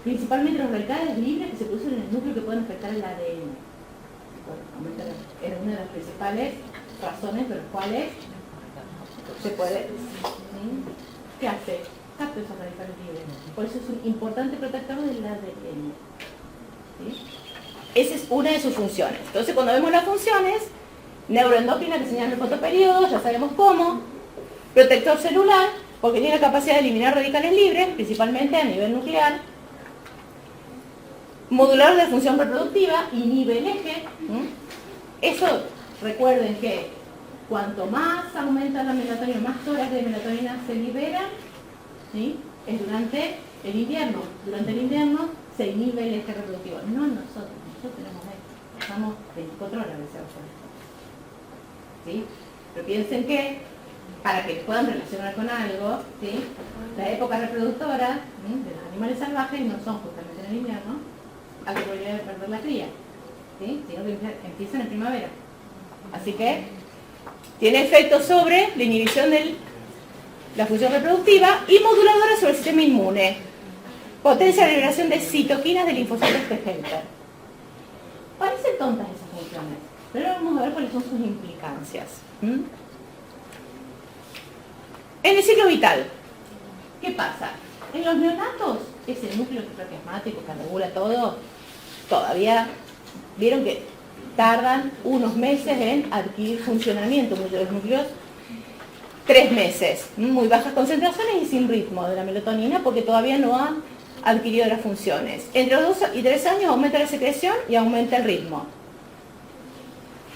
Principalmente los radicales libres que se producen en el núcleo que pueden afectar el ADN. Es una de las principales razones por las cuales se puede... ¿Qué hace? Capta esos radicales libres. Por eso es un importante protector del ADN. ¿Sí? Esa es una de sus funciones. Entonces, cuando vemos las funciones, neuroendócrina que señala el fotoperiodo, ya sabemos cómo. Protector celular, porque tiene la capacidad de eliminar radicales libres, principalmente a nivel nuclear. Modulador de función reproductiva, inhibe el eje. Eso, recuerden que cuanto más aumenta la melatonina, más horas de melatonina se liberan, ¿sí? Es durante el invierno. Durante el invierno se inhibe el eje reproductivo. No nosotros tenemos esto. Estamos 24 horas deseados con esto. ¿Sí? Pero piensen que, para que puedan relacionar con algo, ¿sí? La época reproductora de los animales salvajes no son justamente en el invierno, al que podría perder la cría, ¿sí? Sino que empiezan en primavera. Así que tiene efecto sobre la inhibición de la función reproductiva y moduladora sobre el sistema inmune. Potencia la liberación de citoquinas de linfocitos T helper. Parecen tontas esas funciones, pero vamos a ver cuáles son sus implicancias. En el ciclo vital, ¿qué pasa? En los neonatos, ese núcleo supraplasmático que regula todo, todavía vieron que tardan unos meses en adquirir funcionamiento, muchos de los núcleos, 3 meses, muy bajas concentraciones y sin ritmo de la melatonina porque todavía no han adquirido las funciones. Entre los 2 y 3 años aumenta la secreción y aumenta el ritmo.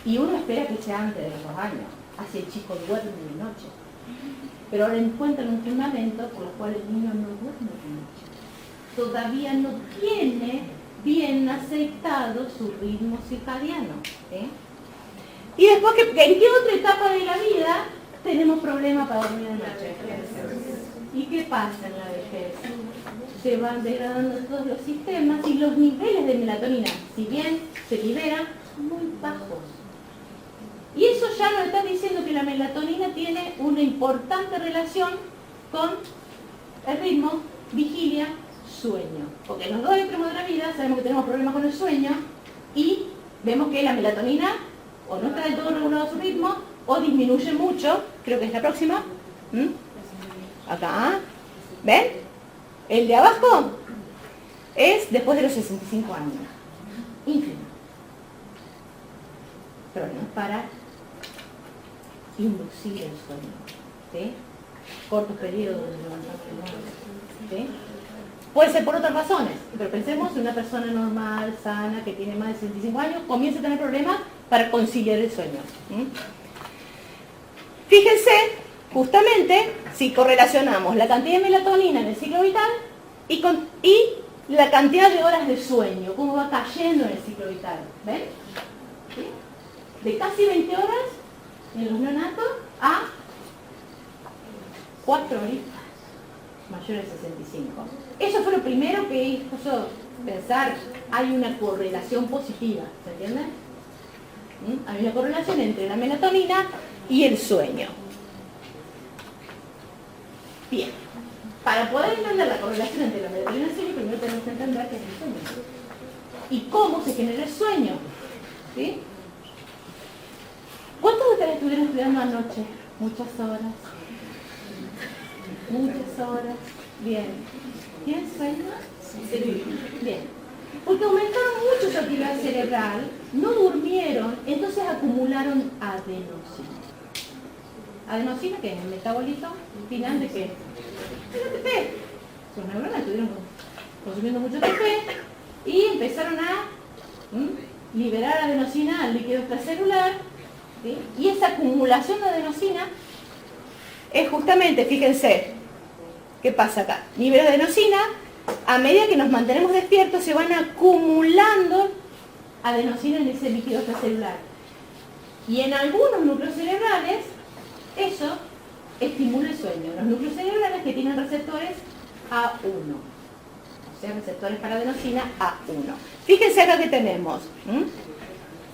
Y uno espera que sea antes de los 2 años, así el chico duerme de noche. Pero ahora encuentran un fundamento por el cual el niño no duerme de noche. Todavía no tiene bien aceptado su ritmo circadiano. Y después, ¿en qué otra etapa de la vida tenemos problemas para dormir de noche? ¿Y qué pasa en la vejez? Se van degradando todos los sistemas y los niveles de melatonina, si bien se liberan, son muy bajos. Y eso ya nos está diciendo que la melatonina tiene una importante relación con el ritmo, vigilia, sueño. Porque en los dos extremos de la vida sabemos que tenemos problemas con el sueño y vemos que la melatonina o no está del todo regulado su ritmo o disminuye mucho. Creo que es la próxima. Acá. ¿Ven? El de abajo es después de los 65 años. Ínfimo. Problemas para inducir el sueño. ¿Sí? Cortos periodos de levantamiento. ¿Sí? Puede ser por otras razones, pero pensemos en una persona normal, sana, que tiene más de 65 años, comienza a tener problemas para conciliar el sueño. Fíjense, justamente, si correlacionamos la cantidad de melatonina en el ciclo vital y la cantidad de horas de sueño, cómo va cayendo en el ciclo vital. ¿Ven? ¿Sí? De casi 20 horas en los neonatos a 4 horitas mayores de 65. Eso fue lo primero que hizo pensar, hay una correlación positiva, ¿se entiende? Hay una correlación entre la melatonina y el sueño. Bien, para poder entender la correlación entre la melatonina y el sueño, primero tenemos que entender qué es el sueño. Y cómo se genera el sueño. ¿Sí? ¿Cuántos de ustedes estuvieron estudiando anoche? Muchas horas. Muchas horas. Bien. ¿Tienen sueño? Sí. Bien. Porque aumentaron mucho su actividad cerebral, no durmieron, entonces acumularon adenosina. Adenosina, que es el metabolito final de qué? El ATP. Sus neuronas estuvieron consumiendo mucho ATP y empezaron a liberar adenosina al líquido extracelular. ¿Sí? Y esa acumulación de adenosina es justamente, fíjense, ¿qué pasa acá? Nivel de adenosina, a medida que nos mantenemos despiertos, se van acumulando adenosina en ese líquido extracelular. Y en algunos núcleos cerebrales, eso estimula el sueño. Los núcleos cerebrales que tienen receptores A1, o sea, receptores para adenosina A1. Fíjense acá que tenemos.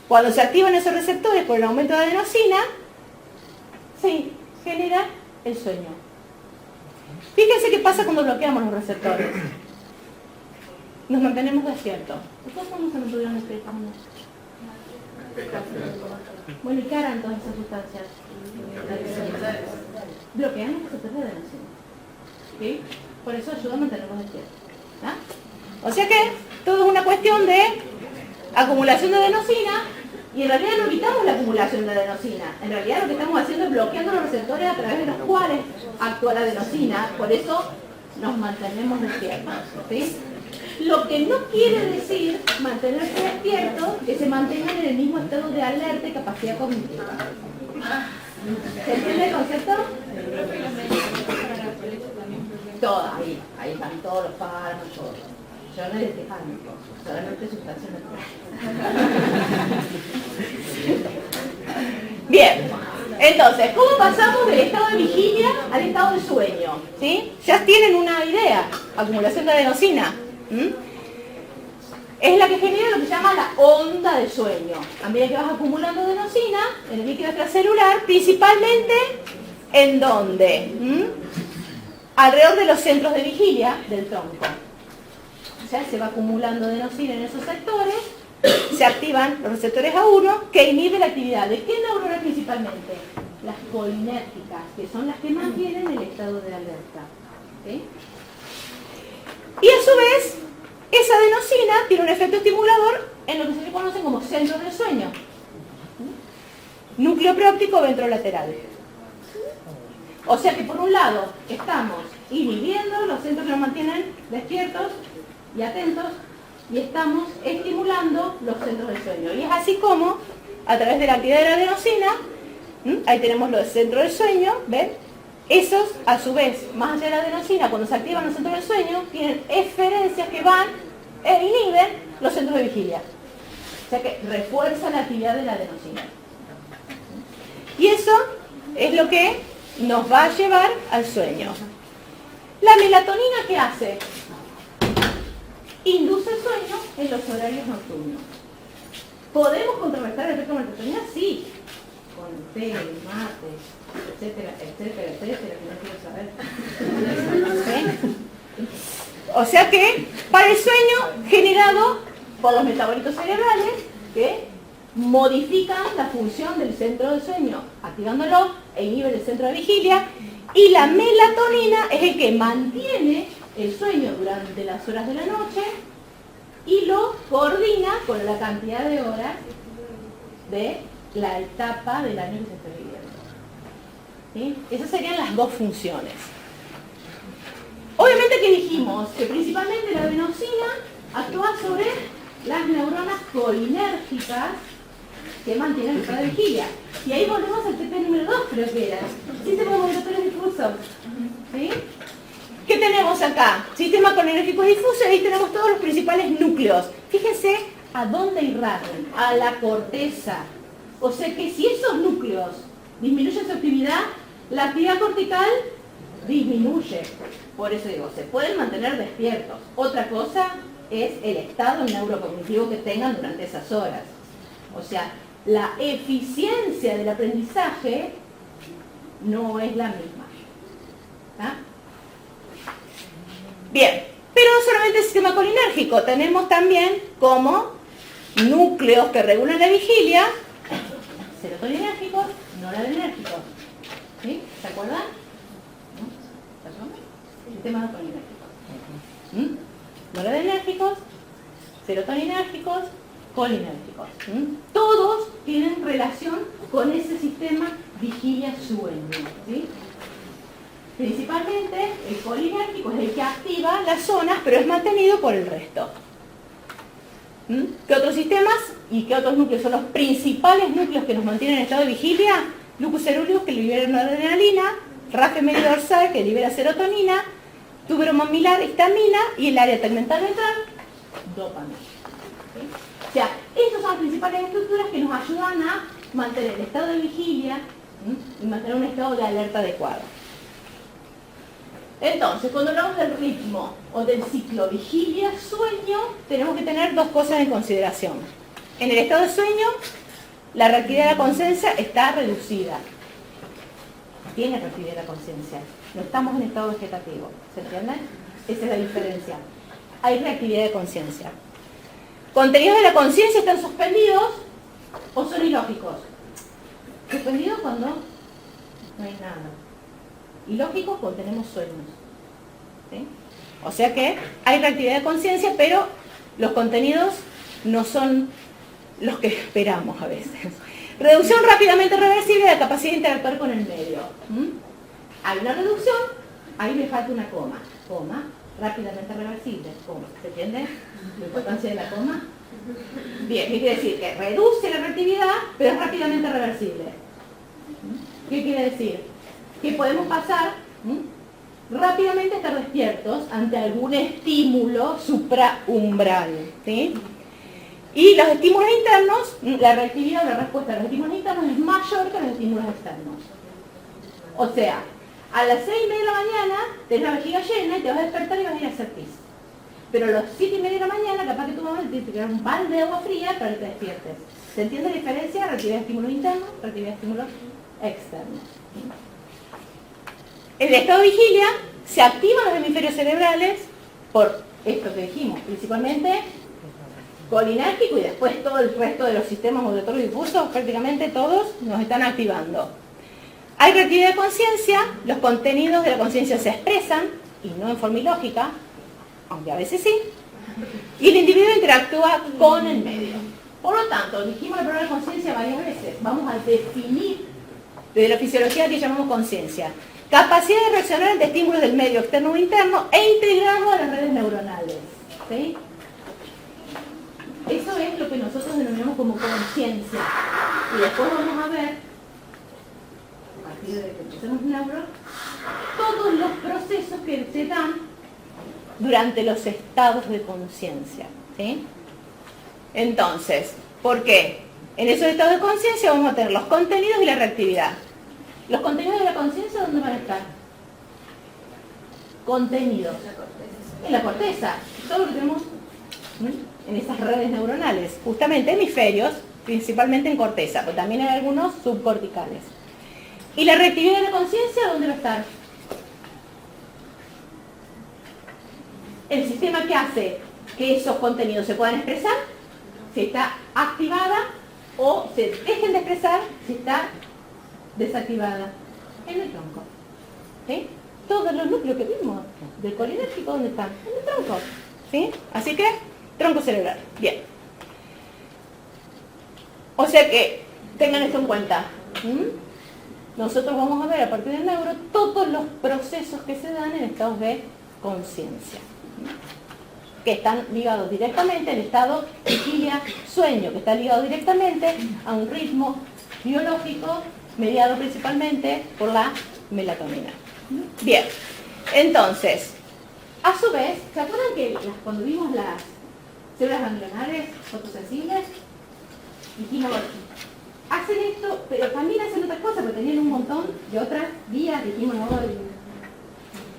Cuando se activan esos receptores por el aumento de adenosina, se genera el sueño. Fíjense qué pasa cuando bloqueamos los receptores. Nos mantenemos despiertos. ¿Ustedes cómo se mantuvieron despiertos? Bueno, ¿y qué harán todas esas sustancias? Bloquean los receptores de adenosina. ¿Sí? Por eso ayuda a mantenernos despiertos. ¿Ah? O sea que todo es una cuestión de acumulación de adenosina y en realidad no evitamos la acumulación de adenosina. En realidad lo que estamos haciendo es bloqueando los receptores a través de los cuales actúa la adenosina. Por eso nos mantenemos despiertos. ¿Sí? Lo que no quiere decir mantenerse despierto, que se mantengan en el mismo estado de alerta y capacidad cognitiva. ¿Se entiende el concepto? Todo, ahí están todos los fármacos, todo. Yo no les dejo solamente sustancias naturales. Bien, entonces, ¿cómo pasamos del estado de vigilia al estado de sueño? ¿Sí? Ya tienen una idea, acumulación de adenosina. Es la que genera lo que se llama la onda de sueño. A medida que vas acumulando adenosina en el líquido extracelular, principalmente ¿en dónde? Alrededor de los centros de vigilia del tronco. O sea, se va acumulando adenosina en esos sectores, se activan los receptores A1 que inhiben la actividad de ¿qué neuronas principalmente? Las colinérgicas, que son las que mantienen el estado de alerta. ¿Sí? Y a su vez, esa adenosina tiene un efecto estimulador en lo que se conoce como centros del sueño. Núcleo preóptico ventrolateral. O sea que por un lado estamos inhibiendo los centros que nos mantienen despiertos y atentos y estamos estimulando los centros del sueño. Y es así como, a través de la actividad de la adenosina, ahí tenemos los centros del sueño, ¿ven? Esos, a su vez, más allá de la adenosina, cuando se activan los centros del sueño, tienen eferencias que van e inhiben los centros de vigilia. O sea que refuerza la actividad de la adenosina. Y eso es lo que nos va a llevar al sueño. La melatonina, ¿qué hace? Induce el sueño en los horarios nocturnos. ¿Podemos contrarrestar el efecto de la melatonina? Sí. Con té, mate, etcétera, etcétera, etcétera, que no quiero saber. ¿Sí? O sea que, para el sueño generado por los metabolitos cerebrales, que modifican la función del centro del sueño, activándolo e inhiben el centro de vigilia, y la melatonina es el que mantiene el sueño durante las horas de la noche y lo coordina con la cantidad de horas de la etapa del año que se está viviendo. ¿Sí? Esas serían las dos funciones. Obviamente que dijimos que principalmente la adenosina actúa sobre las neuronas colinérgicas que mantienen el estado de vigilia. Y ahí volvemos al TP número 2, creo que era. Sistema colinérgico difuso. ¿Sí? ¿Qué tenemos acá? Sistema colinérgico difuso, y ahí tenemos todos los principales núcleos. Fíjense a dónde irradian, a la corteza. O sea que si esos núcleos disminuyen su actividad, la actividad cortical disminuye. Por eso digo, se pueden mantener despiertos. Otra cosa es el estado neurocognitivo que tengan durante esas horas. O sea, la eficiencia del aprendizaje no es la misma. ¿Está? Bien, pero no solamente el sistema colinérgico, tenemos también como núcleos que regulan la vigilia, serotoninérgicos, noradrenérgicos. ¿Sí? ¿Se acuerdan? ¿No? Sistemas colinérgicos. Noradrenérgicos, serotoninérgicos, colinérgicos. Todos tienen relación con ese sistema vigilia-sueño. ¿Sí? Principalmente el colinérgico es el que activa las zonas, pero es mantenido por el resto. ¿Qué otros sistemas y qué otros núcleos son los principales núcleos que nos mantienen en estado de vigilia? Lucus ceruleus, que libera noradrenalina, rafe medio dorsal, que libera serotonina, túbero mamilar, histamina, y el área tegmental ventral, dopamina. ¿Sí? O sea, estas son las principales estructuras que nos ayudan a mantener el estado de vigilia y mantener un estado de alerta adecuado. Entonces, cuando hablamos del ritmo o del ciclo vigilia-sueño, tenemos que tener dos cosas en consideración. En el estado de sueño, la reactividad de la conciencia está reducida. Tiene reactividad de la conciencia. No estamos en estado vegetativo. ¿Se entiende? Esa es la diferencia. Hay reactividad de conciencia. Contenidos de la conciencia están suspendidos o son ilógicos. Suspendidos cuando no hay nada. Ilógicos cuando tenemos sueños. ¿Sí? O sea que hay reactividad de conciencia, pero los contenidos no son los que esperamos a veces. Reducción rápidamente reversible de la capacidad de interactuar con el medio. Hay una reducción, ahí me falta una coma. Coma, rápidamente reversible. ¿Cómo? ¿Se entiende la importancia de la coma? Bien, ¿qué quiere decir? Que reduce la reactividad, pero es rápidamente reversible. ¿Qué quiere decir? Que podemos pasar rápidamente a estar despiertos ante algún estímulo supraumbral, ¿sí? Y los estímulos internos, la reactividad o la respuesta a los estímulos internos es mayor que a los estímulos externos. O sea, a las 6:30 de la mañana tenés la vejiga llena y te vas a despertar y vas a ir a hacer pis. Pero a las 7:30 de la mañana, capaz que tu mamá te tiene que dar un balde de agua fría para que te despiertes. ¿Se entiende la diferencia? Reactividad de estímulos internos, reactividad de estímulos externos. En el estado de vigilia se activan los hemisferios cerebrales por esto que dijimos, principalmente colinérgico y después todo el resto de los sistemas motorios difusos, prácticamente todos nos están activando. Hay reactividad de conciencia, los contenidos de la conciencia se expresan, y no en forma ilógica, aunque a veces sí, y el individuo interactúa con el medio. Por lo tanto, dijimos la palabra conciencia varias veces, vamos a definir desde la fisiología que llamamos conciencia. Capacidad de reaccionar ante estímulos del medio externo o interno e integrarlo a las redes neuronales. ¿Sí? Eso es lo que nosotros denominamos como conciencia. Y después vamos a ver, a partir de que empecemos neuro, todos los procesos que se dan durante los estados de conciencia. ¿Sí? Entonces, ¿por qué? En esos estados de conciencia vamos a tener los contenidos y la reactividad. ¿Los contenidos de la conciencia dónde van a estar? Contenidos. En la corteza. Todo lo que tenemos en esas redes neuronales. Justamente hemisferios, principalmente en corteza, pero también hay algunos subcorticales. ¿Y la reactividad de la conciencia dónde va a estar? El sistema que hace que esos contenidos se puedan expresar, si está activada, o se dejen de expresar, si está desactivada, en el tronco. ¿Sí? Todos los núcleos que vimos del colinérgico, ¿dónde están? En el tronco. ¿Sí? Así que, tronco cerebral. Bien. O sea que, tengan esto en cuenta. Nosotros vamos a ver a partir del neuro todos los procesos que se dan en estados de conciencia, que están ligados directamente al estado vigilia-sueño, que está ligado directamente a un ritmo biológico mediado principalmente por la melatonina. Bien, entonces, a su vez, ¿se acuerdan que cuando vimos las células ganglionares fotosensibles, dijimos, hacen esto, pero también hacen otras cosas, porque tenían un montón de otras vías, dijimos, ¿no?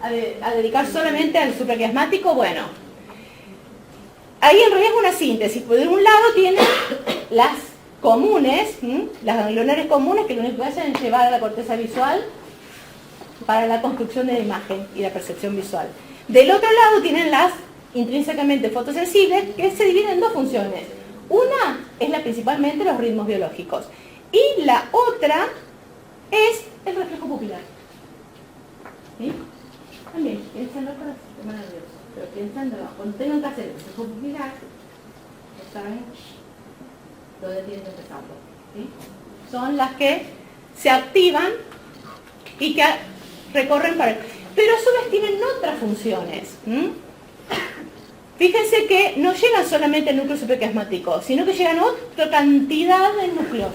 A dedicar solamente al supraquiasmático? Bueno, ahí en realidad es una síntesis, porque de un lado tienen las comunes, las ganglionares comunes, que lo único que hacen es llevar a la corteza visual para la construcción de la imagen y la percepción visual. Del otro lado tienen las intrínsecamente fotosensibles, que se dividen en dos funciones. Una es la principalmente los ritmos biológicos y la otra es el reflejo pupilar. ¿Sí? También, piénsenlo para el sistema nervioso, pero piénsenlo, cuando tengan que hacer el reflejo pupilar, ¿saben dónde tienen que empezarlo? ¿Sí? Son las que se activan y que recorren para... Pero a su vez tienen otras funciones. Fíjense que no llegan solamente al núcleo supraquiasmático, sino que llegan a otra cantidad de núcleos.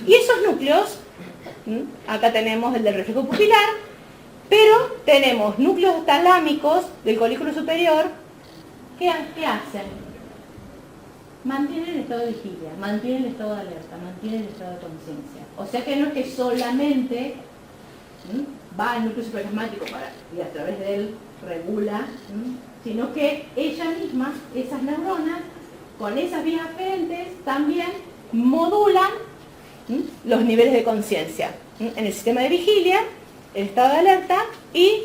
Y esos núcleos, acá tenemos el del reflejo pupilar, pero tenemos núcleos talámicos del colículo superior, ¿qué hacen? Mantienen el estado de vigilia, mantienen el estado de alerta, mantienen el estado de conciencia. O sea que no es que solamente va al núcleo supraquiasmático y a través de él regula, sino que ella misma, esas neuronas, con esas vías aferentes, también modulan los niveles de conciencia. En el sistema de vigilia, el estado de alerta y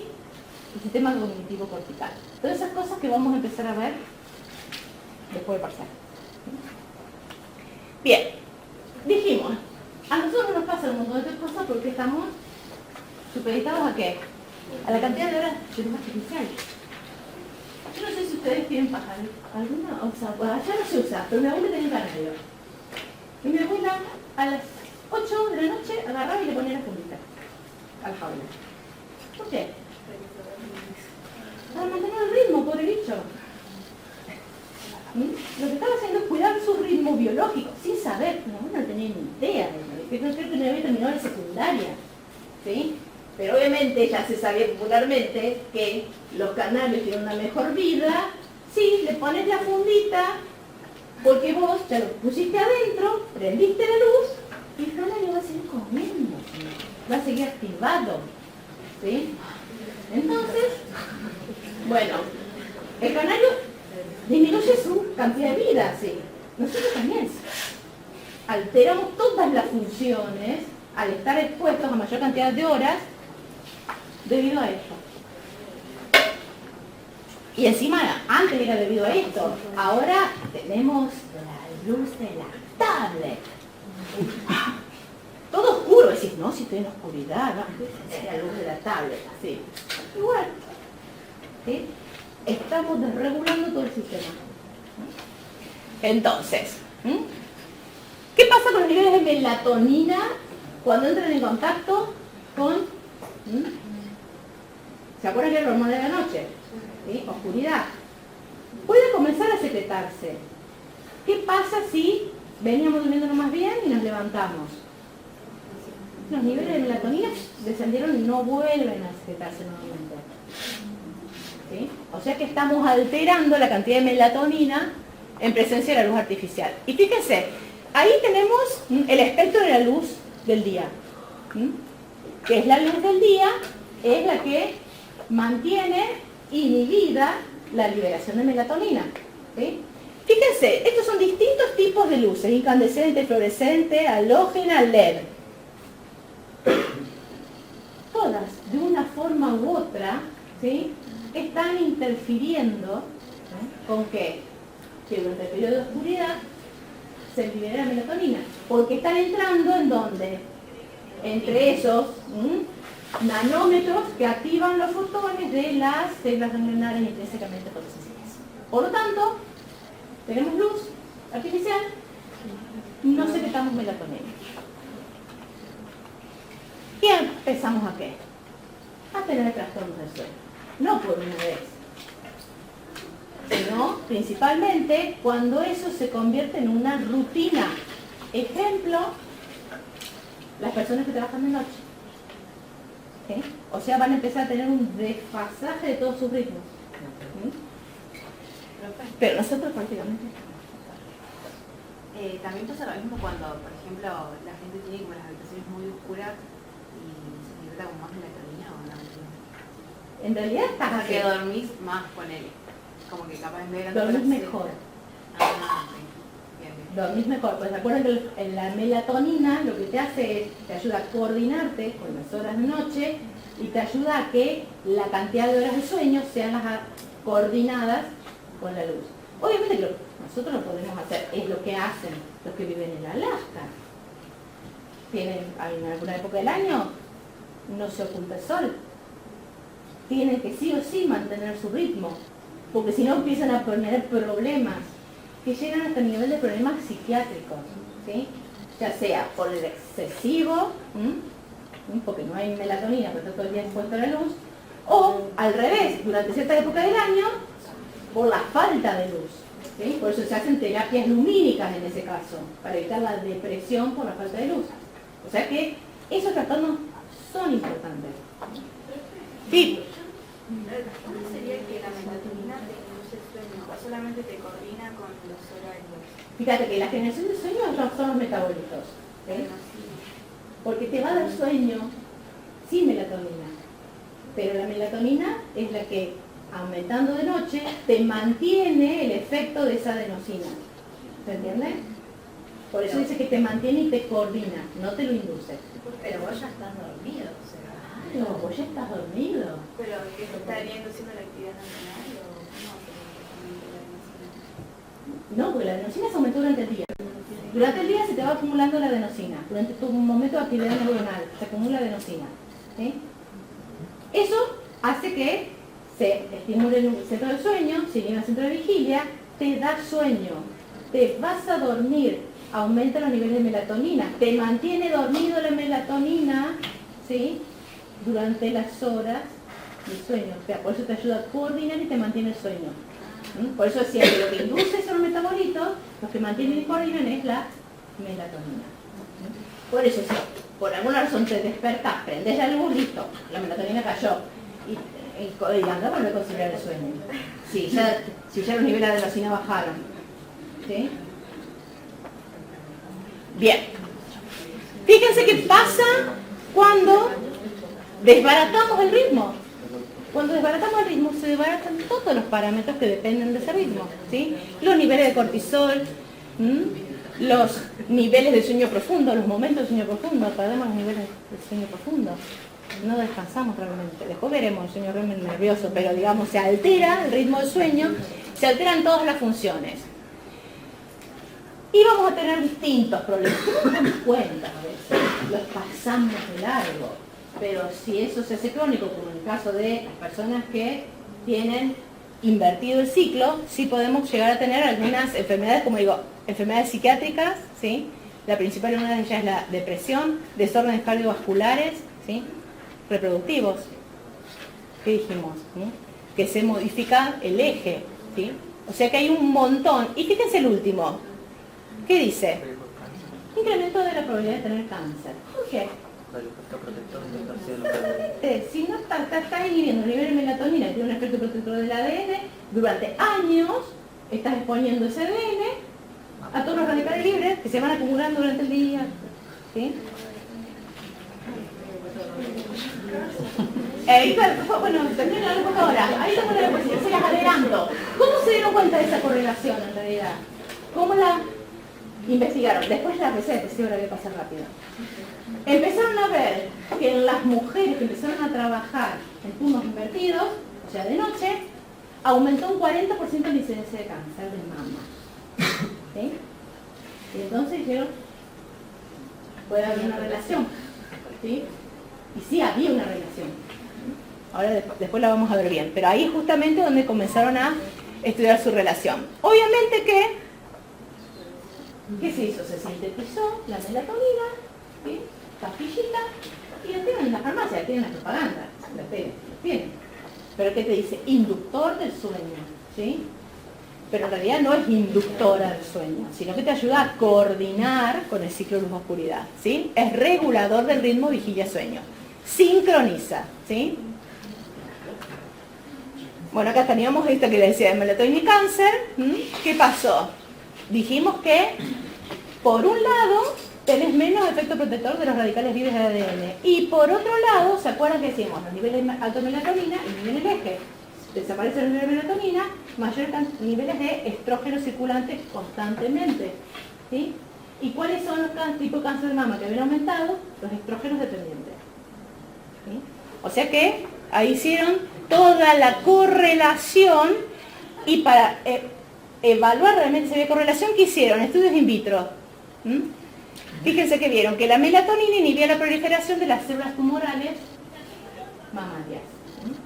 el sistema cognitivo cortical. Todas esas cosas que vamos a empezar a ver después de parcial. Bien, dijimos, a nosotros nos pasa un montón de cosas porque estamos supeditados ¿a qué? A la cantidad de horas de luz artificial. Yo no sé si ustedes tienen pajar alguna, o sea, pues allá no se usa, pero mi abuela tenía un canario. Y mi abuela a las 8 de la noche agarraba y le ponía la fundita al jaula. ¿Por qué? para mantener el ritmo, pobre bicho. Lo que estaba haciendo es cuidar su ritmo biológico, sin saber, no tenía ni idea de eso. Yo creo que no había terminado la secundaria, ¿sí? Pero obviamente ya se sabía popularmente que los canarios tienen una mejor vida si le pones la fundita, porque vos ya lo pusiste adentro, prendiste la luz y el canario va a seguir comiendo, va a seguir activado, ¿sí? Entonces, bueno, el canario disminuye su cantidad de vida, ¿sí? Nosotros también alteramos todas las funciones al estar expuestos a mayor cantidad de horas debido a esto. Y encima, antes era debido a esto, ahora tenemos la luz de la tablet. Todo oscuro, decís, no, si estoy en oscuridad, no, es la luz de la tablet, así. Igual, ¿sí? Estamos desregulando todo el sistema. Entonces, ¿qué pasa con los niveles de melatonina cuando entran en contacto con... ¿Se acuerdan que era la hormona de la noche? ¿Sí? Oscuridad. Puede comenzar a secretarse. ¿Qué pasa si veníamos durmiéndonos más bien y nos levantamos? Los niveles de melatonina descendieron y no vuelven a secretarse nuevamente. ¿Sí? O sea que estamos alterando la cantidad de melatonina en presencia de la luz artificial. Y fíjense, ahí tenemos el espectro de la luz del día. Que es la luz del día, es la que mantiene inhibida la liberación de melatonina. ¿Sí? Fíjense, estos son distintos tipos de luces, incandescente, fluorescente, halógena, LED. Todas, de una forma u otra, ¿sí?, están interfiriendo, ¿sí?, con que durante el periodo de oscuridad se libera la melatonina, porque están entrando en donde, entre esos nanómetros que activan los fotones de las células ganglionares intrínsecamente fotosensibles. Por lo tanto, tenemos luz artificial, no secretamos melatonina. ¿Y empezamos a qué? A tener trastornos del sueño. No por una vez, sino principalmente cuando eso se convierte en una rutina. Ejemplo, las personas que trabajan de noche. ¿Sí? O sea, van a empezar a tener un desfasaje de todos sus ritmos. ¿Sí? Pero nosotros prácticamente... también pasa lo mismo cuando, por ejemplo, la gente tiene como las habitaciones muy oscuras y se libera como más melatonina o no. En realidad estás Hasta que dormís más con él. Como que capaz en vez de dormís mejor. Sí. Bien. Dormís mejor. Pues recuerden que la melatonina lo que te hace es, te ayuda a coordinarte con las horas de noche y te ayuda a que la cantidad de horas de sueño sean las coordinadas con la luz. Obviamente que nosotros lo podemos hacer, es lo que hacen los que viven en Alaska. Tienen, en alguna época del año, no se oculta el sol. Tienen que sí o sí mantener su ritmo, porque si no empiezan a tener problemas que llegan hasta el nivel de problemas psiquiátricos, ¿sí? Ya sea por el excesivo, porque no hay melatonina, pero está todo el día expuesto a la luz, o al revés, durante cierta época del año, por la falta de luz. ¿Sí? Por eso se hacen terapias lumínicas en ese caso, para evitar la depresión por la falta de luz. O sea que esos trastornos son importantes. Sí. ¿Cómo sería que la melatonina te induce el sueño o solamente te coordina con los horarios? Fíjate que la generación de sueño son los metabolitos. ¿Sí? Bueno, sí. Porque te va a dar sueño sin melatonina. Pero la melatonina es la que, aumentando de noche, te mantiene el efecto de esa adenosina. ¿Se entiende? Por eso dice que te mantiene y te coordina, no te lo induce. Pero vos ya estás dormido, o sea. No, vos ya estás dormido. Pero ¿qué estaría induciendo la actividad neuronal o cómo se la adenosina? No, porque la adenosina se aumentó durante el día. Durante el día se te va acumulando la adenosina. Durante tu momento de actividad neuronal se acumula adenosina. ¿Sí? Eso hace que se estimule el centro del sueño, se llena el centro de vigilia, te da sueño, te vas a dormir, aumenta los niveles de melatonina, te mantiene dormido la melatonina, ¿sí?, durante las horas del sueño. O sea, por eso te ayuda a coordinar y te mantiene el sueño. Por eso decía que lo que induce son los metabolitos, los que mantienen y coordinan es la melatonina. Por eso, si por alguna razón te despertás, prendés la luz, listo, la melatonina cayó. Y anda para no conciliar el sueño. Si ya los niveles de adenosina bajaron. ¿Sí? Bien. Fíjense qué pasa cuando desbaratamos el ritmo. Cuando desbaratamos el ritmo, se desbaratan todos los parámetros que dependen de ese ritmo. ¿Sí? Los niveles de cortisol, los niveles de sueño profundo, los momentos de sueño profundo, perdemos los niveles de sueño profundo. No descansamos realmente. Después veremos el sueño REM nervioso, pero digamos, se altera el ritmo del sueño, se alteran todas las funciones. Y vamos a tener distintos problemas. No nos damos cuenta a veces, los pasamos de largo. Pero si eso se hace crónico, como en el caso de las personas que tienen invertido el ciclo, sí podemos llegar a tener algunas enfermedades, como digo, enfermedades psiquiátricas, ¿sí? La principal una de ellas es la depresión, desórdenes cardiovasculares, ¿sí? Reproductivos. ¿Qué dijimos? ¿Sí? Que se modifica el eje, ¿sí? O sea que hay un montón. Y fíjense el último. ¿Qué dice? Incremento de la probabilidad de tener cáncer. ¿Por qué? Exactamente. Si no estás inhibiendo el nivel de melatonina, que tiene un efecto protector del ADN, durante años estás exponiendo ese ADN a todos los radicales libres que se van acumulando durante el día. ¿Sí? Bueno, termino la computadora. Ahí tengo la diapositiva, se las adelanto. ¿Cómo se dieron cuenta de esa correlación en realidad? ¿Cómo la investigaron? Después la receta, sí, ahora voy a pasar rápido. Empezaron a ver que en las mujeres que empezaron a trabajar en turnos invertidos, o sea, de noche, aumentó un 40% la incidencia de cáncer de mama. ¿Sí? Y entonces dijeron, puede haber una relación. ¿Sí? Y sí, había una relación. Ahora después la vamos a ver bien. Pero ahí es justamente donde comenzaron a estudiar su relación. Obviamente ¿qué se hizo? Se sintetizó la melatonina, ¿sí? Pastillita, y la tienen en la farmacia, la tienen en la propaganda, la tienen. Pero ¿qué te dice? Inductor del sueño, ¿sí? Pero en realidad no es inductora del sueño, sino que te ayuda a coordinar con el ciclo luz-oscuridad, ¿sí? Es regulador del ritmo vigilia-sueño. Sincroniza, ¿sí? Bueno, acá teníamos esto que le decía de melatonina y cáncer. ¿Qué pasó? Dijimos que, por un lado, tenés menos efecto protector de los radicales libres de ADN. Y por otro lado, ¿se acuerdan que decíamos? Los niveles altos de melatonina y niveles de eje. Desaparecen los niveles de melatonina, mayores niveles de estrógenos circulantes constantemente. ¿Sí? ¿Y cuáles son los tipos de cáncer de mama que habían aumentado? Los estrógenos dependientes. ¿Sí? O sea que ahí hicieron toda la correlación y para evaluar realmente si había correlación, ¿qué hicieron? Estudios in vitro. Fíjense que vieron que la melatonina inhibía la proliferación de las células tumorales mamarias.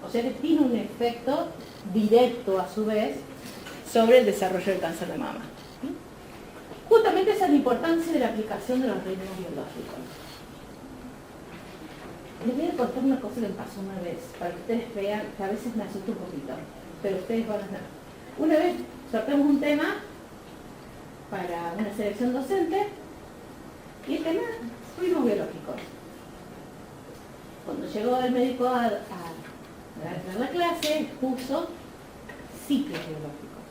O sea que tiene un efecto directo a su vez sobre el desarrollo del cáncer de mama. Justamente esa es la importancia de la aplicación de los ritmos biológicos. Les voy a contar una cosa que me pasó una vez, para que ustedes vean que a veces me asusta un poquito, pero ustedes van a ver. Una vez sorteamos un tema para una selección docente y el tema ritmos biológicos. Cuando llegó el médico a dar la clase, puso ciclos biológicos.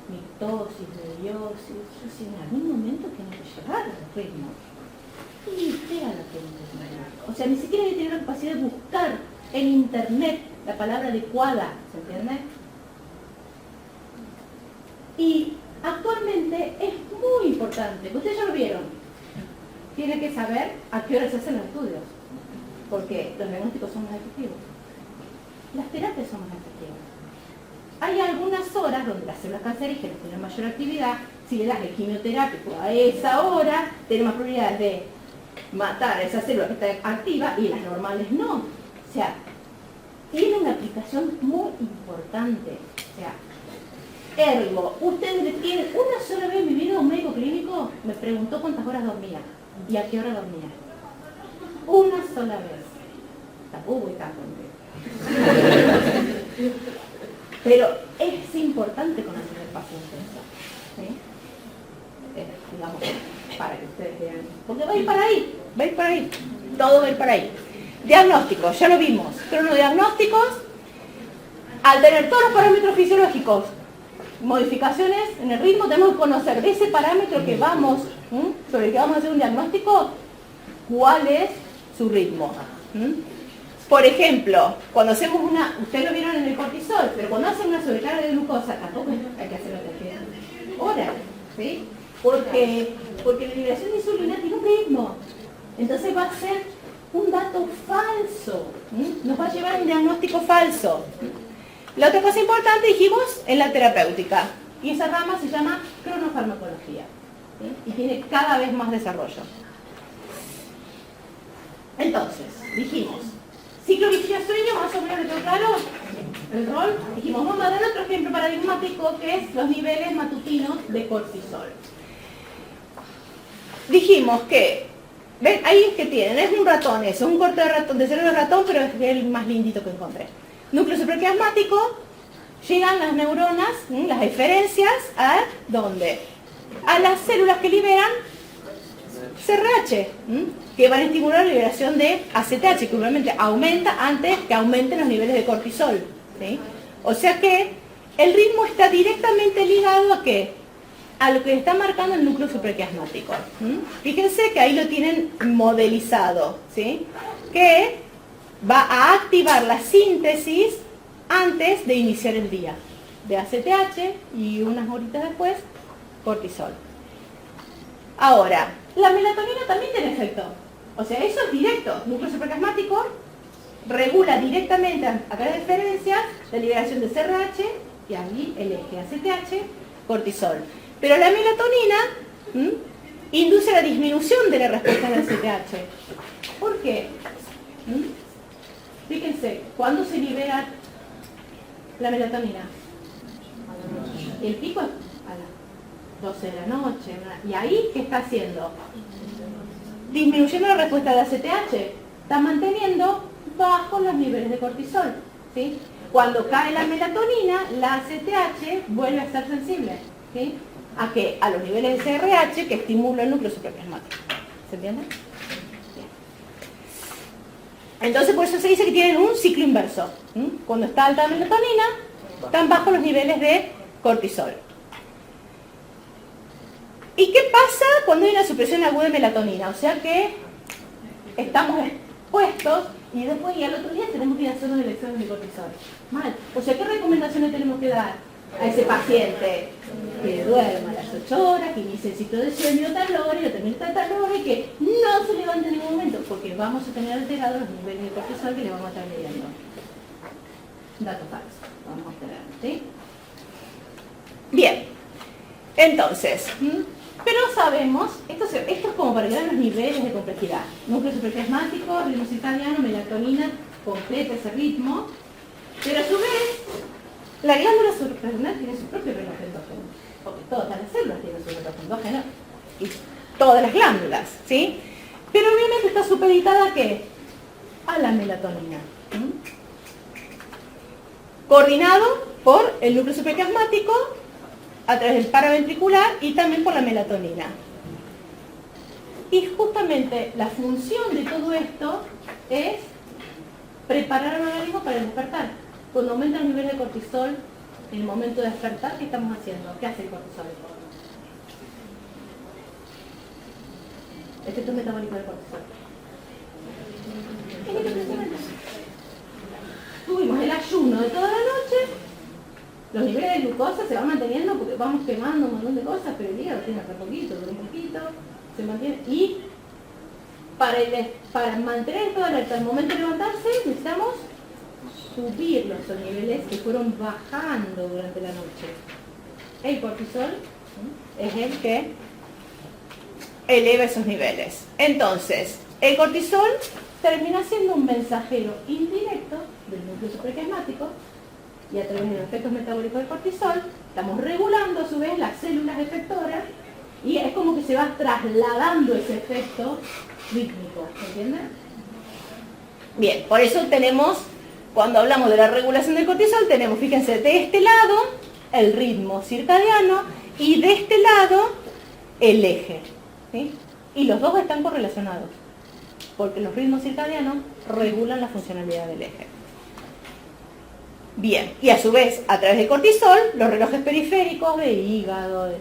Mitosis, meiosis, yo decía, en algún momento tiene que llegar a los ritmos. Y qué a la biológico. O sea, ni siquiera hay que tener la capacidad de buscar en internet la palabra adecuada, ¿se entiende? Y actualmente es muy importante, ustedes ya lo vieron, tienen que saber a qué hora se hacen los estudios, porque los diagnósticos son más efectivos, las terapias son más efectivas. Hay algunas horas donde las células cancerígenas tienen mayor actividad, si le das el quimioterápico a esa hora, tiene más probabilidades de matar a esa célula que está activa y las normales no. O sea, tiene una aplicación muy importante. O sea, ergo, ustedes tienen una sola vez en mi vida un médico clínico me preguntó cuántas horas dormía y a qué hora dormía. Una sola vez. Tampoco voy tanto. Pero es importante conocer el paciente eso, ¿sí? Digamos, para que ustedes vean. Porque va a ir para ahí, va a ir para ahí. Todo va a ir para ahí. Diagnósticos, ya lo vimos. Cronodiagnósticos, al tener todos los parámetros fisiológicos, modificaciones en el ritmo, tenemos que conocer de ese parámetro que vamos, sobre el que vamos a hacer un diagnóstico, cuál es su ritmo. Por ejemplo, cuando hacemos ustedes lo vieron en el cortisol, pero cuando hacen una sobrecarga de glucosa, tampoco hay que hacerlo de horas, ¿sí? Porque la liberación de insulina tiene un ritmo. Entonces va a ser un dato falso, nos va a llevar a un diagnóstico falso. La otra cosa importante, dijimos, en la terapéutica, y esa rama se llama cronofarmacología, ¿sí? Y tiene cada vez más desarrollo. Entonces, dijimos, ciclo vigilia-sueño, más o menos le quedó claro el rol. Dijimos, vamos a dar otro ejemplo paradigmático que es los niveles matutinos de cortisol. Dijimos que, ven, ahí es que tienen, es un ratón eso, un corte de ratón, de cerebro de ratón, pero es el más lindito que encontré. Núcleo supraquiasmático, llegan las neuronas, las eferencias, ¿a dónde? A las células que liberan CRH, que van a estimular la liberación de ACTH, que normalmente aumenta antes que aumenten los niveles de cortisol, ¿sí? O sea que el ritmo está directamente ligado a ¿qué? A lo que está marcando el núcleo supraquiasmático. Fíjense que ahí lo tienen modelizado, ¿sí? Que va a activar la síntesis antes de iniciar el día de ACTH y unas horitas después cortisol. Ahora, la melatonina también tiene efecto. O sea, eso es directo. Núcleo supraquiasmático regula directamente a través de diferencias la liberación de CRH y ahí el eje ACTH, cortisol. Pero la melatonina induce la disminución de la respuesta del ACTH. ¿Por qué? Fíjense, ¿cuándo se libera la melatonina? El pico es a las 12 de la noche. ¿Y ahí qué está haciendo? Disminuyendo la respuesta de ACTH. Está manteniendo bajos los niveles de cortisol, ¿sí? Cuando cae la melatonina, la ACTH vuelve a estar sensible, ¿sí? ¿A qué? A los niveles de CRH que estimula el núcleo supraquiasmático. ¿Se entiende? Bien. Entonces por eso se dice que tienen un ciclo inverso. Cuando está alta la melatonina, están bajos los niveles de cortisol. ¿Y qué pasa cuando hay una supresión aguda de melatonina? O sea que estamos expuestos y después y al otro día tenemos que ir a hacer unas elecciones de cortisol. Mal. O sea, ¿qué recomendaciones tenemos que dar a ese paciente? Que duerma a las 8 horas, que inicie el ciclo de sueño a tal hora y lo termine a tal hora y que no se levante en ningún momento, porque vamos a tener alterados los niveles de cortisol que le vamos a estar midiendo. Dato falso. Vamos a tener, ¿sí? Bien. Entonces, pero sabemos, esto es como para que vean los niveles de complejidad. Núcleo supraquiasmático, ritmo circadiano, melatonina, completa ese ritmo. Pero a su vez, la glándula suprarrenal tiene su propio reloj endógeno. Porque todas las células tienen su reloj endógeno. Y todas las glándulas, ¿sí? Pero obviamente está supeditada ¿a qué? A la melatonina. Coordinado por el núcleo supraquiasmático, a través del paraventricular y también por la melatonina. Y justamente la función de todo esto es preparar al organismo para el despertar. Cuando aumentan los niveles de cortisol en el momento de despertar, ¿qué estamos haciendo? ¿Qué hace el cortisol? Efecto metabólico del cortisol. Tuvimos el ayuno de toda la noche. Los niveles de glucosa se van manteniendo porque vamos quemando un montón de cosas, pero el hígado tiene hasta poquito, dura un poquito, se mantiene. Y para mantener todo hasta el momento de levantarse, necesitamos subir los niveles que fueron bajando durante la noche. El cortisol es el que eleva esos niveles. Entonces, el cortisol termina siendo un mensajero indirecto del núcleo supraquiasmático. Y a través de los efectos metabólicos del cortisol, estamos regulando a su vez las células efectoras y es como que se va trasladando ese efecto rítmico, ¿se entiende? Bien, por eso tenemos Cuando hablamos de la regulación del cortisol, tenemos, fíjense, de este lado el ritmo circadiano y de este lado el eje, ¿sí? Y los dos están correlacionados, porque los ritmos circadianos regulan la funcionalidad del eje. Bien, y a su vez, a través del cortisol, los relojes periféricos de hígado,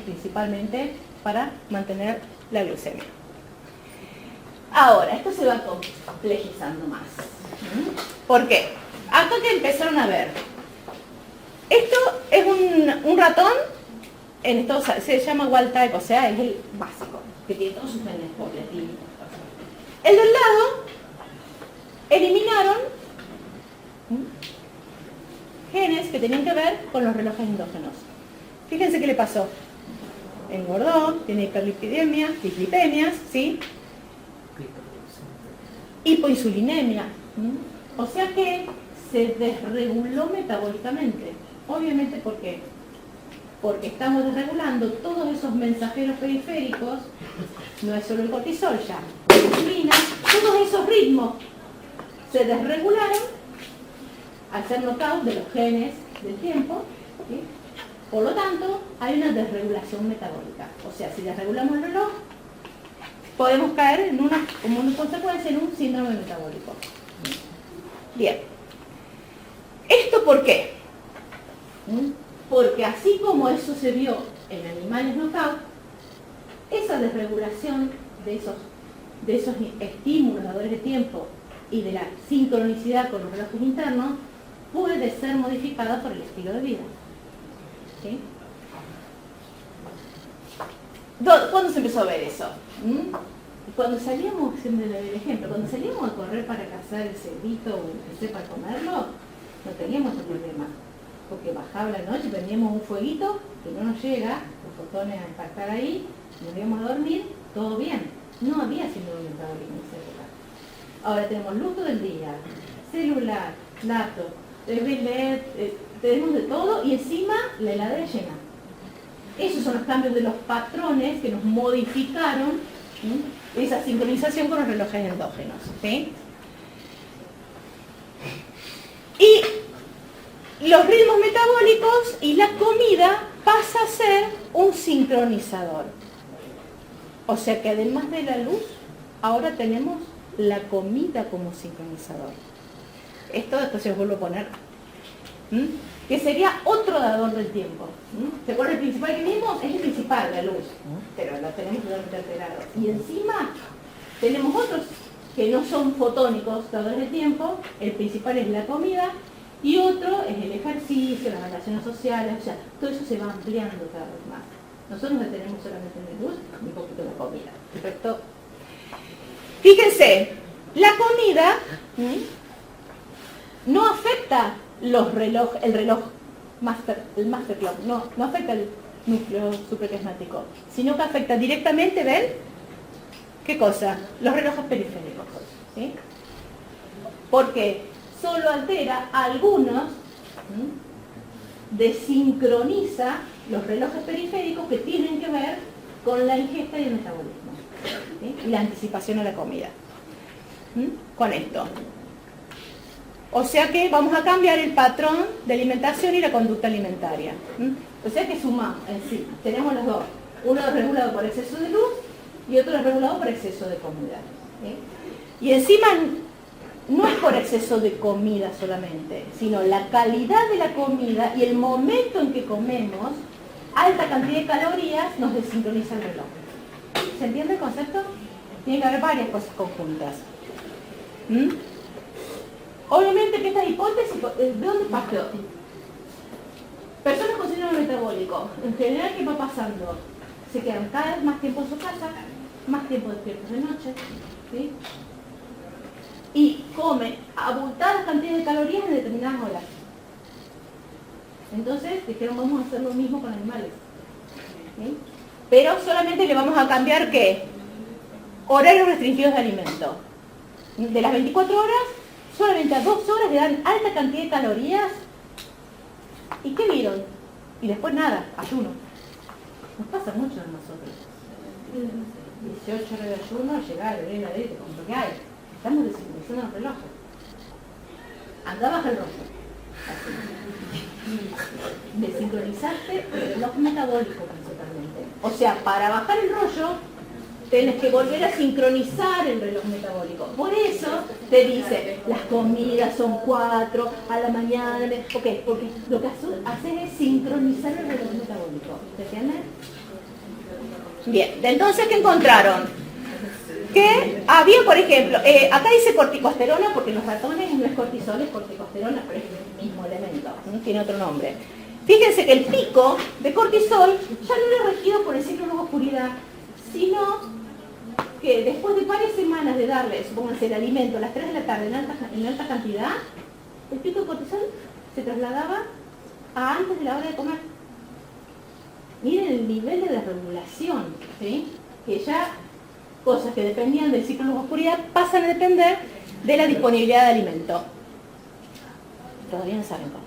principalmente para mantener la glucemia. Ahora, esto se va complejizando más. ¿Por qué? Acá que empezaron a ver. Esto es un ratón, en esto se llama wild type, o sea, es el básico, que tiene todos sus genes completos. El del lado, eliminaron genes que tenían que ver con los relojes endógenos. Fíjense qué le pasó. Engordó, tiene hiperlipidemia, dislipemias, ¿sí? Hipoinsulinemia. O sea que se desreguló metabólicamente. Obviamente, ¿por qué? Porque estamos desregulando todos esos mensajeros periféricos, no es solo el cortisol ya, la insulina, todos esos ritmos se desregularon al ser knockout de los genes del tiempo, ¿sí? Por lo tanto, hay una desregulación metabólica. O sea, si desregulamos el reloj, podemos caer en como una consecuencia en un síndrome metabólico. Bien. ¿Esto por qué? Porque así como eso se vio en animales knockout, esa desregulación de esos estímulos dadores de tiempo y de la sincronicidad con los relojes internos puede ser modificada por el estilo de vida. ¿Sí? ¿Cuándo se empezó a ver eso? Cuando salíamos, siempre le doy el ejemplo, cuando salíamos a correr para cazar el cerdito o el que sepa comerlo, no teníamos ese problema, porque bajaba la noche, prendíamos un fueguito que no nos llega, los fotones a impactar ahí, nos íbamos a dormir, todo bien. No había síndrome metabólico en esa época. Ahora tenemos luz todo el día, celular, laptop, LED, tenemos de todo y encima la heladera llena. Esos son los cambios de los patrones que nos modificaron, ¿sí? Esa sincronización con los relojes endógenos. ¿Sí? Y los ritmos metabólicos y la comida pasa a ser un sincronizador. O sea que además de la luz, ahora tenemos la comida como sincronizador. Esto después se os vuelvo a poner. Que sería otro dador del tiempo. ¿Se acuerdan? El principal que vimos es el principal, la luz, pero lo tenemos totalmente alterado. Y encima tenemos otros que no son fotónicos dadores del tiempo. El principal es la comida y otro es el ejercicio, las relaciones sociales, o sea, todo eso se va ampliando cada vez más. Nosotros no tenemos solamente en la luz y un poquito la comida. Perfecto. Fíjense, la comida no afecta el reloj el master clock, no afecta el núcleo supraquiasmático, sino que afecta directamente, ¿ven? ¿Qué cosa? Los relojes periféricos, ¿sí? Porque solo altera algunos, desincroniza los relojes periféricos que tienen que ver con la ingesta y el metabolismo, ¿sí? Y la anticipación a la comida. Con esto. O sea que vamos a cambiar el patrón de alimentación y la conducta alimentaria. O sea que sumamos, sí, tenemos los dos. Uno es regulado por exceso de luz y otro es regulado por exceso de comida. ¿Sí? Y encima no es por exceso de comida solamente, sino la calidad de la comida y el momento en que comemos, alta cantidad de calorías, nos desincroniza el reloj. ¿Se entiende el concepto? Tiene que haber varias cosas conjuntas. Obviamente que esta hipótesis, ¿de dónde partió? Personas con síndrome metabólico, en general, ¿qué va pasando? Se quedan cada vez más tiempo en su casa, más tiempo despiertos de noche, ¿sí? Y comen abultadas cantidades de calorías en determinadas horas. Entonces dijeron, vamos a hacer lo mismo con animales, ¿sí? Pero solamente le vamos a cambiar, ¿qué? Horarios restringidos de alimento. De las 24 horas, solamente a 2 horas le dan alta cantidad de calorías. ¿Y qué vieron? Y después nada, ayuno. Nos pasa mucho a nosotros. 18 horas de ayuno, llegar, beber la leche, con lo que hay. Estamos desincronizando los relojes. anda, baja el rollo. Desincronizarte el reloj metabólico principalmente. O sea, para bajar el rollo, tienes que volver a sincronizar el reloj metabólico. Por eso te dice, las comidas son 4 a la mañana. Ok, porque lo que haces es sincronizar el reloj metabólico. ¿Se entiende? Bien, entonces, ¿qué encontraron? Que había, por ejemplo, acá dice corticosterona porque los ratones no es cortisol, es corticosterona, pero es el mismo elemento, ¿no? Tiene otro nombre. Fíjense que el pico de cortisol ya no era regido por el ciclo de oscuridad, sino que después de varias semanas de darle, supónganse, el alimento a las 3 de la tarde en alta cantidad, el pico de cortisol se trasladaba a antes de la hora de comer. Miren el nivel de desregulación, ¿sí? Que ya cosas que dependían del ciclo de oscuridad pasan a depender de la disponibilidad de alimento. Todavía no saben cómo.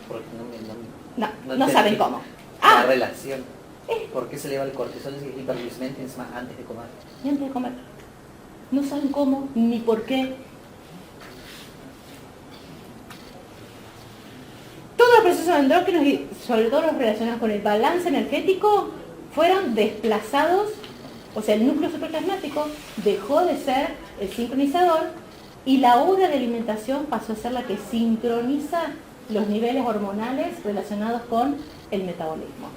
Porque No saben entendí cómo. La relación. ¿Por qué se eleva el cortisol y hiperglicemia encima antes de comer? Y antes de comer. No saben cómo ni por qué. Todos los procesos endócrinos y sobre todo los relacionados con el balance energético fueron desplazados, o sea, el núcleo supraplasmático dejó de ser el sincronizador y la hora de alimentación pasó a ser la que sincroniza los niveles hormonales relacionados con el metabolismo.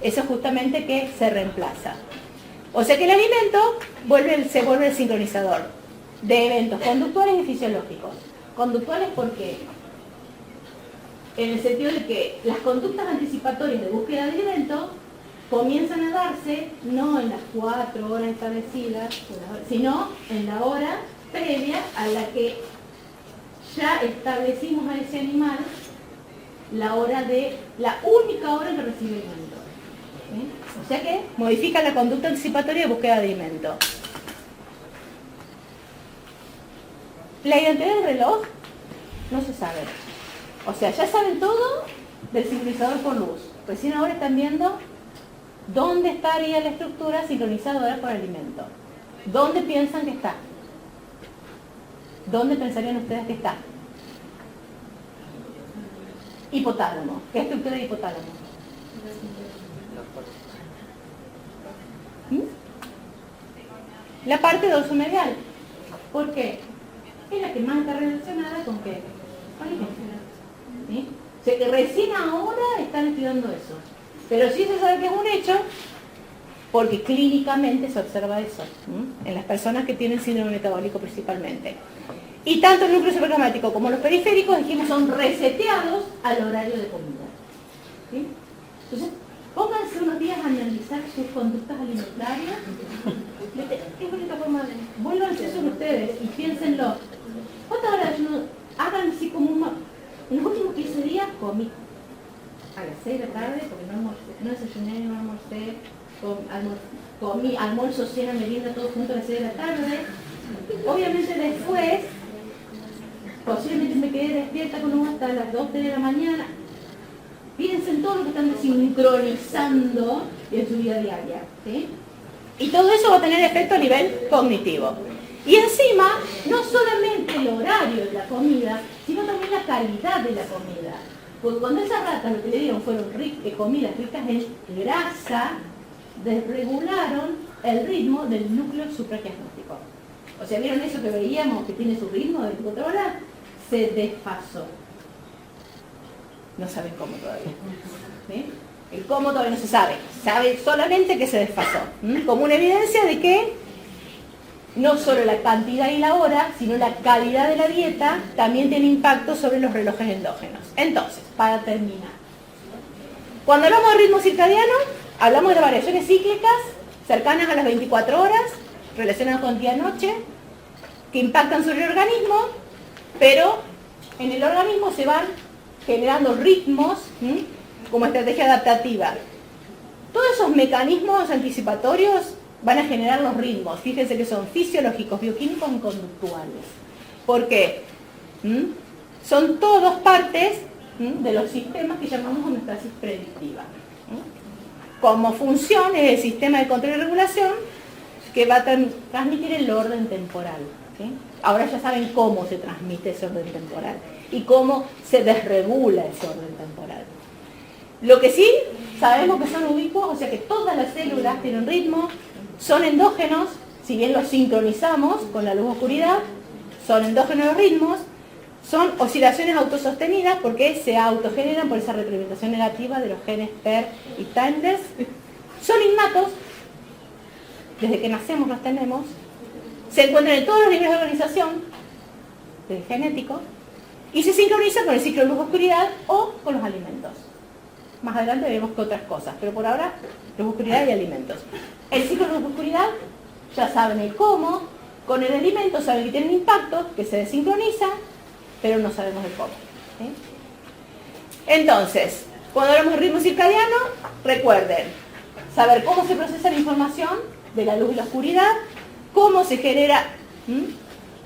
Eso es justamente que se reemplaza. O sea que el alimento se vuelve el sincronizador de eventos conductuales y fisiológicos. Conductuales, ¿por qué? En el sentido de que las conductas anticipatorias de búsqueda de evento comienzan a darse no en las 4 horas establecidas, sino en la hora previa a la que ya establecimos a ese animal la única hora en que recibe alimento. ¿Sí? O sea que modifica la conducta anticipatoria de búsqueda de alimento. La identidad del reloj no se sabe. O sea, ya saben todo del sincronizador por luz. Recién ahora están viendo dónde estaría la estructura sincronizadora por alimento. ¿Dónde piensan que está? ¿Dónde pensarían ustedes que está? Hipotálamo. ¿Qué estructura de hipotálamo? La parte dorsomedial. ¿Por qué? Es la que más está relacionada con qué? Con alimento. ¿Sí? O sea que recién ahora están estudiando eso. Pero sí se sabe que es un hecho porque clínicamente se observa eso, en las personas que tienen síndrome metabólico principalmente. Y tanto el núcleo supraplasmático como los periféricos, dijimos, son reseteados al horario de comida. ¿Sí? Entonces, pónganse unos días a analizar sus conductas alimentarias. Qué bonita forma de... Vuélvanse eso ustedes y piénsenlo. ¿Cuántas horas hagan así como en los últimos 15 días comí a las 6 de la tarde, porque no desayuné, no almorcé, comí almuerzo, cena, merienda, todo junto a las 6 de la tarde. Obviamente después, posiblemente me quedé despierta con uno hasta las 2 de la mañana. Piensen todo lo que están sincronizando en su vida diaria, ¿sí? Y todo eso va a tener efecto a nivel cognitivo. Y encima, no solamente el horario de la comida, sino también la calidad de la comida. Porque cuando esas ratas lo que le dieron fueron comidas ricas en grasa, desregularon el ritmo del núcleo supraquiasmático. O sea, ¿vieron eso que veíamos que tiene su ritmo de 24 horas? Se desfasó. No saben cómo todavía. ¿Sí? El cómo todavía no se sabe. Sabe solamente que se desfasó. Como una evidencia de que no solo la cantidad y la hora, sino la calidad de la dieta también tiene impacto sobre los relojes endógenos. Entonces, para terminar, cuando hablamos de ritmo circadiano, hablamos de variaciones cíclicas cercanas a las 24 horas, relacionadas con día-noche, que impactan sobre el organismo, pero en el organismo se van generando ritmos como estrategia adaptativa. Todos esos mecanismos anticipatorios van a generar los ritmos. Fíjense que son fisiológicos, bioquímicos y conductuales. ¿Por qué? Son todos partes de los sistemas que llamamos homeostasis predictiva. Como función es el sistema de control y regulación que va a transmitir el orden temporal. ¿Sí? Ahora ya saben cómo se transmite ese orden temporal y cómo se desregula ese orden temporal. Lo que sí, sabemos que son ubicuos, o sea que todas las células tienen ritmo, son endógenos, si bien los sincronizamos con la luz-oscuridad, son endógenos los ritmos, son oscilaciones autosostenidas porque se autogeneran por esa retroalimentación negativa de los genes PER y timeless, son innatos, desde que nacemos los tenemos, se encuentran en todos los niveles de organización, del genético, y se sincronizan con el ciclo de luz-oscuridad o con los alimentos. Más adelante veremos que otras cosas, pero por ahora, luz-oscuridad y alimentos. El ciclo de luz-oscuridad, ya saben el cómo, con el alimento saben que tienen impacto, que se desincroniza, pero no sabemos el cómo. ¿Sí? Entonces, cuando hablamos de ritmo circadiano, recuerden, saber cómo se procesa la información de la luz y la oscuridad, cómo se genera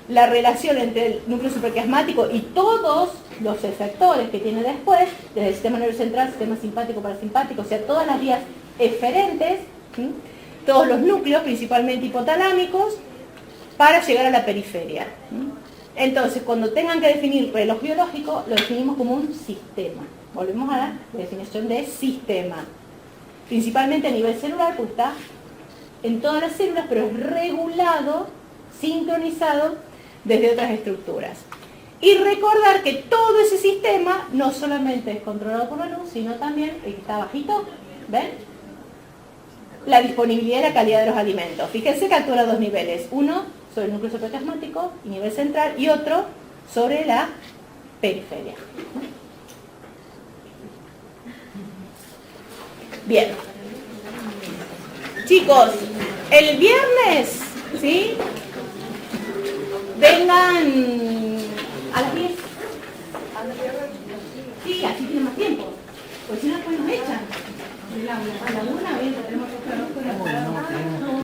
la relación entre el núcleo supraquiasmático y todos los efectores que tiene después, desde el sistema nervioso central, sistema simpático, parasimpático, o sea, todas las vías eferentes, todos los núcleos, principalmente hipotalámicos, para llegar a la periferia. Entonces, cuando tengan que definir reloj biológico, lo definimos como un sistema. Volvemos a la definición de sistema. Principalmente a nivel celular, pues está en todas las células, pero es regulado, sincronizado desde otras estructuras. Y recordar que todo ese sistema no solamente es controlado por la luz, sino también el que está bajito, ¿ven? La disponibilidad y la calidad de los alimentos. Fíjense que actúa a dos niveles. Uno sobre el núcleo supraquiasmático y nivel central, y otro sobre la periferia. Bien. Chicos, el viernes, ¿sí? Vengan a las 10. Sí, así tienen más tiempo. Porque si no, después nos echan del aula. A la 1, bien, tenemos otra hora.